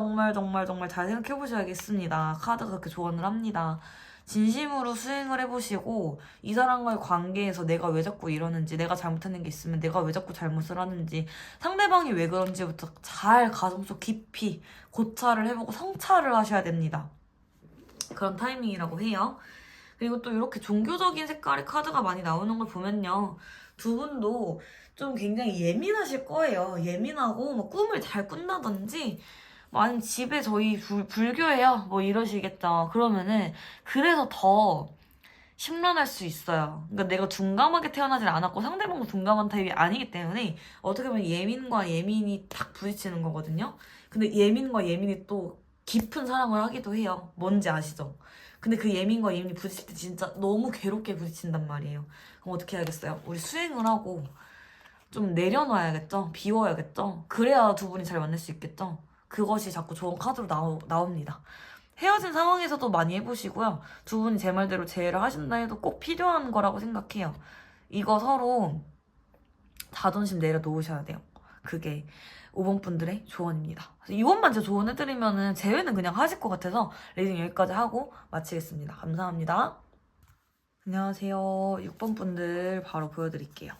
잘 생각해보셔야겠습니다. 카드가 그렇게 조언을 합니다. 진심으로 수행을 해보시고 이 사람과의 관계에서 내가 왜 자꾸 이러는지, 내가 잘못하는 게 있으면 내가 왜 자꾸 잘못을 하는지, 상대방이 왜 그런지부터 잘 가슴속 깊이 고찰을 해보고 성찰을 하셔야 됩니다. 그런 타이밍이라고 해요. 그리고 또 이렇게 종교적인 색깔의 카드가 많이 나오는 걸 보면요. 두 분도 좀 굉장히 예민하실 거예요. 예민하고 뭐 꿈을 잘 꾼다든지 뭐 아니면 집에 저희 불교예요 뭐 이러시겠죠. 그러면은 그래서 더 심란할 수 있어요. 그러니까 내가 둔감하게 태어나질 않았고 상대방도 둔감한 타입이 아니기 때문에 어떻게 보면 예민과 예민이 딱 부딪히는 거거든요. 근데 예민과 예민이 또 깊은 사랑을 하기도 해요. 뭔지 아시죠? 근데 그 예민과 예민이 부딪힐 때 진짜 너무 괴롭게 부딪힌단 말이에요. 그럼 어떻게 해야겠어요? 우리 수행을 하고 좀 내려놔야겠죠? 비워야겠죠? 그래야 두 분이 잘 만날 수 있겠죠? 그것이 자꾸 좋은 카드로 나옵니다. 헤어진 상황에서도 많이 해보시고요. 두 분이 제 말대로 재회를 하신다 해도 꼭 필요한 거라고 생각해요. 이거 서로 자존심 내려놓으셔야 돼요. 그게 5번 분들의 조언입니다. 이번만 제가 조언해드리면은 재회는 그냥 하실 것 같아서 리딩 여기까지 하고 마치겠습니다. 감사합니다. 안녕하세요. 6번 분들 바로 보여드릴게요.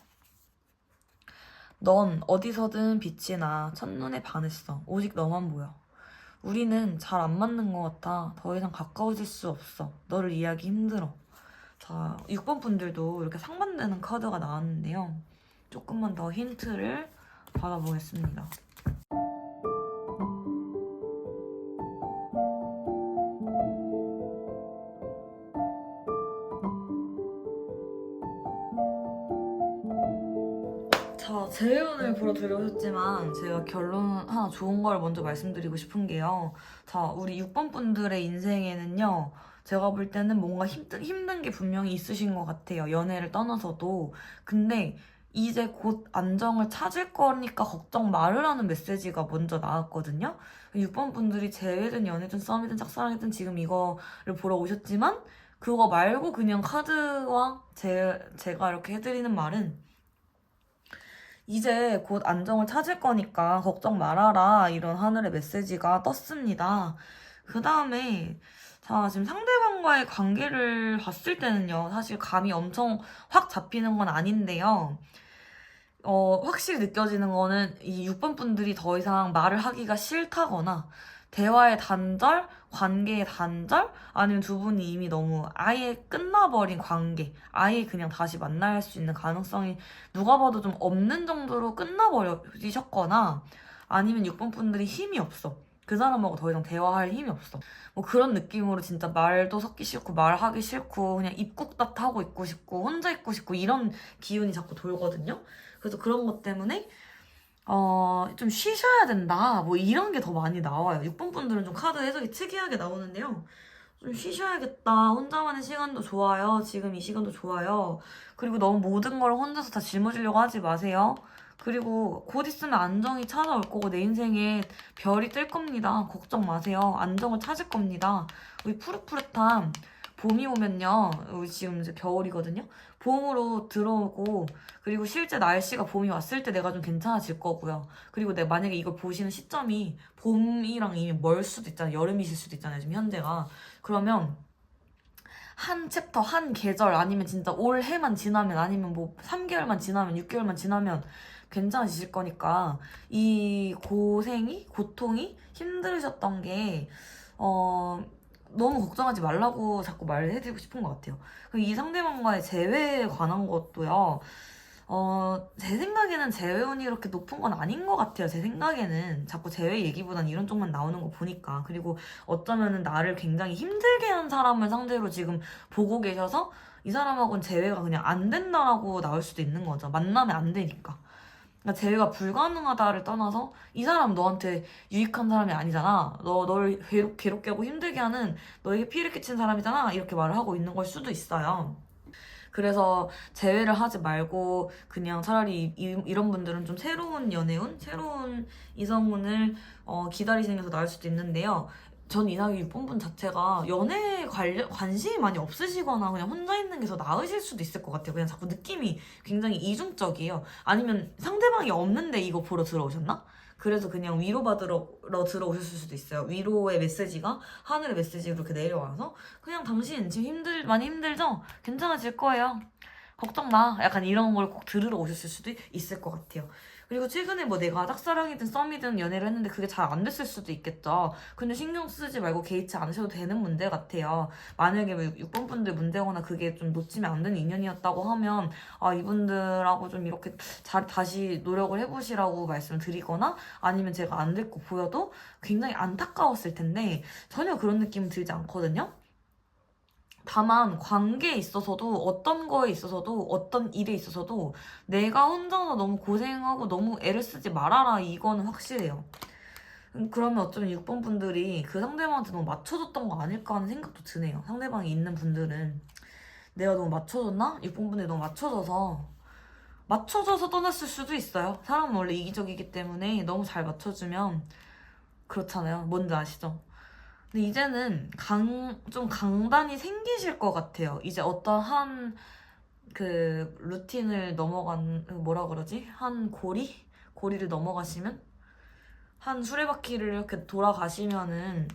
넌 어디서든 빛이 나 첫눈에 반했어. 오직 너만 보여. 우리는 잘 안 맞는 것 같아. 더 이상 가까워질 수 없어. 너를 이해하기 힘들어. 자, 6번 분들도 이렇게 상반되는 카드가 나왔는데요. 조금만 더 힌트를 받아보겠습니다. 자, 재회운을 보러 들어오셨지만 제가 결론 하나 좋은 걸 먼저 말씀드리고 싶은 게요. 자, 우리 6번 분들의 인생에는요. 제가 볼 때는 뭔가 힘든 게 분명히 있으신 것 같아요. 연애를 떠나서도. 근데 이제 곧 안정을 찾을 거니까 걱정 말으라는 메시지가 먼저 나왔거든요. 6번 분들이 재회든 연애든 싸움이든 짝사랑이든 지금 이거를 보러 오셨지만 그거 말고 그냥 카드와 제가 이렇게 해드리는 말은 이제 곧 안정을 찾을 거니까 걱정 말아라 이런 하늘의 메시지가 떴습니다. 그 다음에 자, 지금 상대방과의 관계를 봤을 때는요. 사실 감이 엄청 확 잡히는 건 아닌데요. 확실히 느껴지는 거는 이 6번 분들이 더 이상 말을 하기가 싫다거나 대화의 단절, 관계의 단절, 아니면 두 분이 이미 너무 아예 끝나버린 관계, 아예 그냥 다시 만날 수 있는 가능성이 누가 봐도 좀 없는 정도로 끝나버리셨거나 아니면 6번 분들이 힘이 없어. 그 사람하고 더 이상 대화할 힘이 없어. 뭐 그런 느낌으로 진짜 말도 섞기 싫고 말하기 싫고 그냥 입국답 하고 있고 싶고 혼자 있고 싶고 이런 기운이 자꾸 돌거든요. 그래서 그런 것 때문에 좀 쉬셔야 된다. 뭐 이런 게 더 많이 나와요. 6번 분들은 좀 카드 해석이 특이하게 나오는데요. 좀 쉬셔야겠다. 혼자만의 시간도 좋아요. 지금 이 시간도 좋아요. 그리고 너무 모든 걸 혼자서 다 짊어지려고 하지 마세요. 그리고 곧 있으면 안정이 찾아올 거고 내 인생에 별이 뜰 겁니다. 걱정 마세요. 안정을 찾을 겁니다. 우리 푸릇푸릇한 봄이 오면요. 우리 지금 이제 겨울이거든요. 봄으로 들어오고 그리고 실제 날씨가 봄이 왔을 때 내가 좀 괜찮아질 거고요. 그리고 내가 만약에 이걸 보시는 시점이 봄이랑 이미 멀 수도 있잖아요. 여름이실 수도 있잖아요. 지금 현재가. 그러면 한 챕터, 한 계절 아니면 진짜 올해만 지나면 아니면 뭐 3개월만 지나면 6개월만 지나면 괜찮아지실 거니까 이 고통이 힘들으셨던 게 너무 걱정하지 말라고 자꾸 말을 해드리고 싶은 것 같아요. 그리고 이 상대방과의 재회에 관한 것도요. 제 생각에는 재회운이 그렇게 높은 건 아닌 것 같아요. 제 생각에는 자꾸 재회 얘기보단 이런 쪽만 나오는 거 보니까. 그리고 어쩌면은 나를 굉장히 힘들게 한 사람을 상대로 지금 보고 계셔서 이 사람하고는 재회가 그냥 안 된다라고 나올 수도 있는 거죠. 만나면 안 되니까. 그러니까 재회가 불가능하다를 떠나서 이 사람 너한테 유익한 사람이 아니잖아. 너를 괴롭게 하고 힘들게 하는 너에게 피해를 끼친 사람이잖아. 이렇게 말을 하고 있는 걸 수도 있어요. 그래서 재회를 하지 말고 그냥 차라리 이런 분들은 좀 새로운 연애운, 새로운 이성운을 기다리시는 게 더 나을 수도 있는데요. 전 이상하게 6번 자체가 연애에 관심이 많이 없으시거나 그냥 혼자 있는 게 더 나으실 수도 있을 것 같아요. 그냥 자꾸 느낌이 굉장히 이중적이에요. 아니면 상대방이 없는데 이거 보러 들어오셨나? 그래서 그냥 위로받으러 들어오셨을 수도 있어요. 위로의 메시지가 하늘의 메시지로 이렇게 내려와서 그냥 당신 지금 많이 힘들죠? 괜찮아질 거예요. 걱정 마. 약간 이런 걸 꼭 들으러 오셨을 수도 있을 것 같아요. 그리고 최근에 뭐 내가 짝사랑이든 썸이든 연애를 했는데 그게 잘 안 됐을 수도 있겠죠. 근데 신경 쓰지 말고 개의치 않으셔도 되는 문제 같아요. 만약에 6번 분들 문제거나 그게 좀 놓치면 안 되는 인연이었다고 하면 이분들하고 좀 이렇게 다시 노력을 해보시라고 말씀을 드리거나 아니면 제가 안 됐고 보여도 굉장히 안타까웠을 텐데 전혀 그런 느낌은 들지 않거든요. 다만 관계에 있어서도 어떤 거에 있어서도 어떤 일에 있어서도 내가 혼자서 너무 고생하고 너무 애를 쓰지 말아라 이거는 확실해요. 그러면 어쩌면 6번 분들이 그 상대방한테 너무 맞춰줬던 거 아닐까 하는 생각도 드네요. 상대방이 있는 분들은 내가 너무 맞춰줬나? 6번 분들이 너무 맞춰줘서 떠났을 수도 있어요. 사람은 원래 이기적이기 때문에 너무 잘 맞춰주면 그렇잖아요. 뭔지 아시죠? 근데 이제는 좀 강단이 생기실 것 같아요. 이제 어떤 그 루틴을 뭐라 그러지? 한 고리를 넘어가시면? 한 수레바퀴를 이렇게 돌아가시면은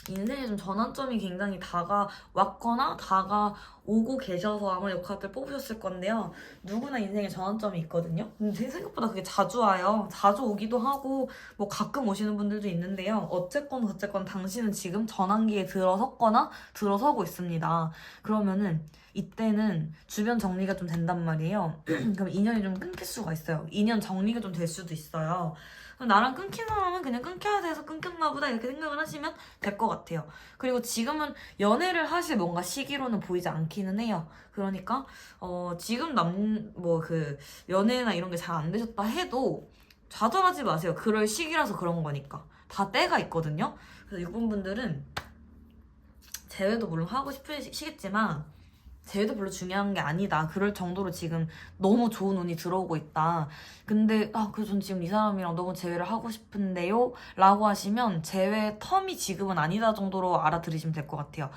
인생에 좀 전환점이 굉장히 다가왔거나 다가오고 계셔서 아마 이 카드를 뽑으셨을 건데요. 누구나 인생에 전환점이 있거든요. 근데 제 생각보다 그게 자주 와요. 자주 오기도 하고 뭐 가끔 오시는 분들도 있는데요. 어쨌건 당신은 지금 전환기에 들어섰거나 들어서고 있습니다. 그러면은 이때는 주변 정리가 좀 된단 말이에요. 그럼 인연이 좀 끊길 수가 있어요. 인연 정리가 좀 될 수도 있어요. 나랑 끊긴 사람은 그냥 끊겨야 돼서 끊겼나 보다 이렇게 생각을 하시면 될 것 같아요. 그리고 지금은 연애를 하실 뭔가 시기로는 보이지 않기는 해요. 그러니까 지금 연애나 이런 게 잘 안 되셨다 해도 좌절하지 마세요. 그럴 시기라서 그런 거니까. 다 때가 있거든요. 그래서 6번 분들은 재회도 물론 하고 싶으시겠지만 재회도 별로 중요한 게 아니다. 그럴 정도로 지금 너무 좋은 운이 들어오고 있다. 근데 그래서 전 지금 이 사람이랑 너무 재회를 하고 싶은데요? 라고 하시면 재회 텀이 지금은 아니다 정도로 알아들으시면 될 것 같아요.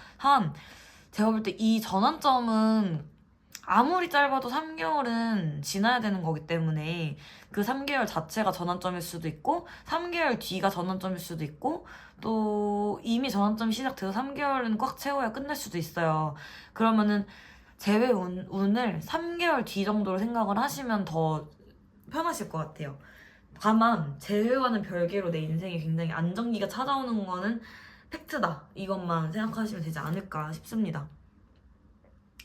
제가 볼 때 이 전환점은 아무리 짧아도 3개월은 지나야 되는 거기 때문에 그 3개월 자체가 전환점일 수도 있고 3개월 뒤가 전환점일 수도 있고 또 이미 전환점이 시작돼서 3개월은 꽉 채워야 끝날 수도 있어요. 그러면은 재회 운을 3개월 뒤 정도로 생각을 하시면 더 편하실 것 같아요. 다만 재회와는 별개로 내 인생에 굉장히 안정기가 찾아오는 거는 팩트다. 이것만 생각하시면 되지 않을까 싶습니다.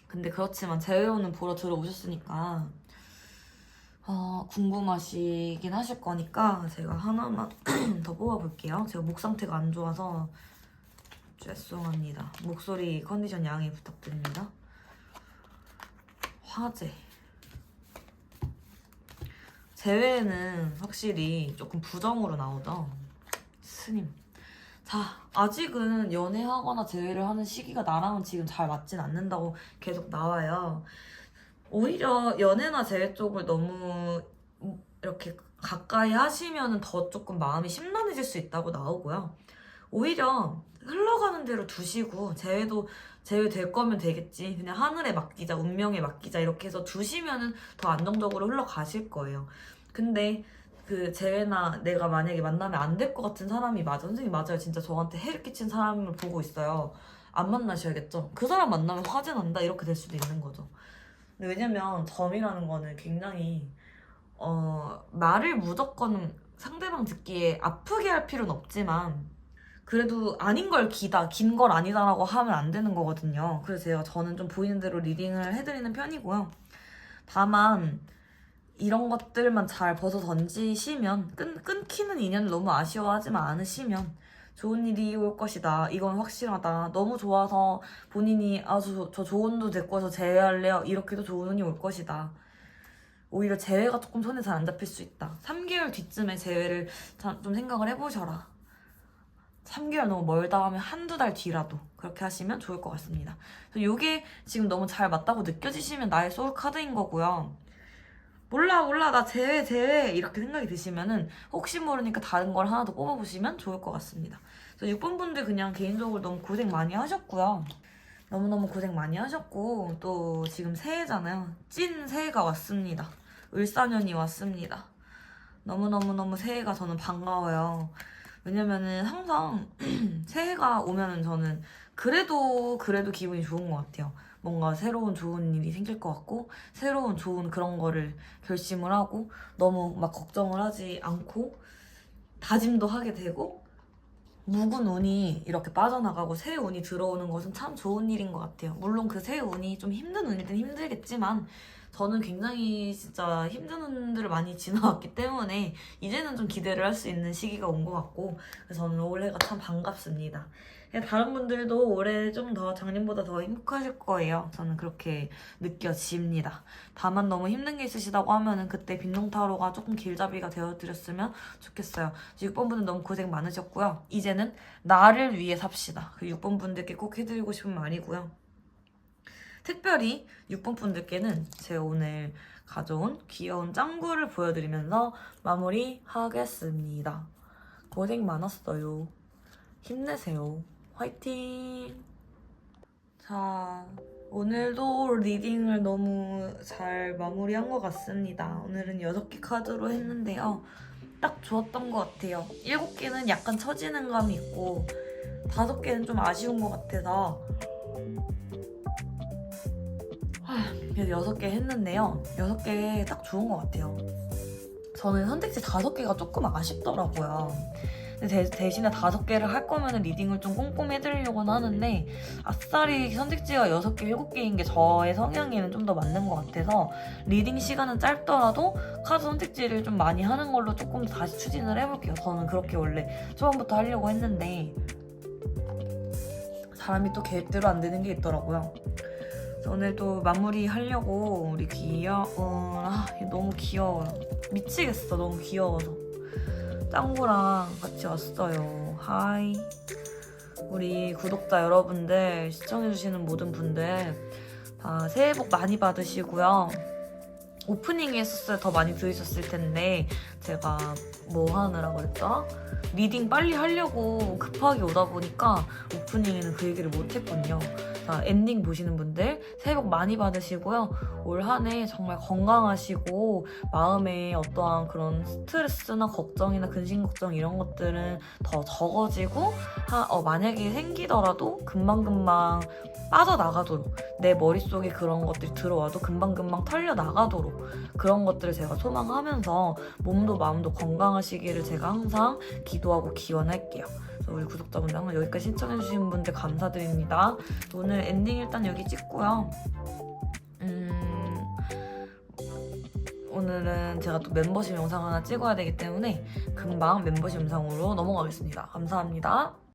근데 그렇지만 재회운은 보러 들어오셨으니까 궁금하시긴 하실 거니까 제가 하나만 더 뽑아볼게요. 제가 목 상태가 안 좋아서 죄송합니다. 목소리 컨디션 양해 부탁드립니다. 화재. 재회는 확실히 조금 부정으로 나오죠. 스님. 자, 아직은 연애하거나 재회를 하는 시기가 나랑은 지금 잘 맞진 않는다고 계속 나와요. 오히려 연애나 재회 쪽을 너무 이렇게 가까이 하시면 더 조금 마음이 심란해질 수 있다고 나오고요. 오히려 흘러가는 대로 두시고 재회 될 거면 되겠지. 그냥 하늘에 맡기자, 운명에 맡기자 이렇게 해서 두시면은 더 안정적으로 흘러가실 거예요. 근데 그 재회나 내가 만약에 만나면 안 될 것 같은 사람이 맞아. 선생님 맞아요. 진짜 저한테 해를 끼친 사람을 보고 있어요. 안 만나셔야겠죠. 그 사람 만나면 화재 난다 이렇게 될 수도 있는 거죠. 근데 왜냐면 점이라는 거는 굉장히 말을 무조건 상대방 듣기에 아프게 할 필요는 없지만 그래도 아닌 걸 기다, 긴 걸 아니다라고 하면 안 되는 거거든요. 그래서 저는 좀 보이는 대로 리딩을 해드리는 편이고요. 다만 이런 것들만 잘 벗어 던지시면 끊기는 인연을 너무 아쉬워하지만 않으시면 좋은 일이 올 것이다. 이건 확실하다. 너무 좋아서 본인이 저 좋은 도 됐고 저 재회할래요. 이렇게도 좋은 운이 올 것이다. 오히려 재회가 조금 손에 잘 안 잡힐 수 있다. 3개월 뒤쯤에 재회를 좀 생각을 해보셔라. 3개월 너무 멀다 하면 한두 달 뒤라도 그렇게 하시면 좋을 것 같습니다. 이게 지금 너무 잘 맞다고 느껴지시면 나의 소울 카드인 거고요. 몰라 나 재회 이렇게 생각이 드시면은 혹시 모르니까 다른 걸 하나 더 뽑아보시면 좋을 것 같습니다. 6번 분들 그냥 개인적으로 너무 고생 많이 하셨고요. 너무너무 고생 많이 하셨고 또 지금 새해잖아요. 찐 새해가 왔습니다. 을사년이 왔습니다. 너무너무너무 새해가 저는 반가워요. 왜냐면은 항상 새해가 오면은 저는 그래도 기분이 좋은 것 같아요. 뭔가 새로운 좋은 일이 생길 것 같고 새로운 좋은 그런 거를 결심을 하고 너무 막 걱정을 하지 않고 다짐도 하게 되고 묵은 운이 이렇게 빠져나가고 새 운이 들어오는 것은 참 좋은 일인 것 같아요. 물론 그 새 운이 좀 힘든 운이든 힘들겠지만 저는 굉장히 진짜 힘든 운들을 많이 지나왔기 때문에 이제는 좀 기대를 할 수 있는 시기가 온 것 같고 그래서 저는 올해가 참 반갑습니다. 다른 분들도 올해 좀 더 작년보다 더 행복하실 거예요. 저는 그렇게 느껴집니다. 다만 너무 힘든 게 있으시다고 하면은 그때 빈농타로가 조금 길잡이가 되어드렸으면 좋겠어요. 6번 분들 너무 고생 많으셨고요. 이제는 나를 위해 삽시다. 그 6번 분들께 꼭 해드리고 싶은 말이고요. 특별히 6번 분들께는 제가 오늘 가져온 귀여운 짱구를 보여드리면서 마무리하겠습니다. 고생 많았어요. 힘내세요. 화이팅! 자, 오늘도 리딩을 너무 잘 마무리한 것 같습니다. 오늘은 6개 카드로 했는데요. 딱 좋았던 것 같아요. 7개는 약간 처지는 감이 있고 5개는 좀 아쉬운 것 같아서 그래서 6개 했는데요. 6개 딱 좋은 것 같아요. 저는 선택지 5개가 조금 아쉽더라고요. 대신에 5개를 할 거면 리딩을 좀 꼼꼼히 해드리려고는 하는데 아싸리 선택지가 6개, 7개인 게 저의 성향에는 좀 더 맞는 것 같아서 리딩 시간은 짧더라도 카드 선택지를 좀 많이 하는 걸로 조금 더 다시 추진을 해볼게요. 저는 그렇게 원래 초반부터 하려고 했는데 사람이 또 계획대로 안 되는 게 있더라고요. 오늘도 마무리하려고 우리 너무 귀여워요. 미치겠어. 너무 귀여워서. 짱구랑 같이 왔어요. 하이. 우리 구독자 여러분들, 시청해주시는 모든 분들 다 새해 복 많이 받으시고요. 오프닝에 했었어야 더 많이 들으셨을 텐데 제가 뭐 하느라 그랬더라? 리딩 빨리 하려고 급하게 오다 보니까 오프닝에는 그 얘기를 못했군요. 자, 엔딩 보시는 분들 새해 복 많이 받으시고요. 올 한 해 정말 건강하시고 마음에 어떠한 그런 스트레스나 걱정이나 근심 걱정 이런 것들은 더 적어지고 만약에 생기더라도 금방금방 빠져나가도록 내 머릿속에 그런 것들이 들어와도 금방금방 털려나가도록 그런 것들을 제가 소망하면서 몸도 마음도 건강하시기를 제가 항상 기도하고 기원할게요. 우리 구독자분들 항상 여기까지 신청해주신 분들 감사드립니다. 오늘 엔딩 일단 여기 찍고요. 오늘은 제가 또 멤버십 영상 하나 찍어야 되기 때문에 금방 멤버십 영상으로 넘어가겠습니다. 감사합니다.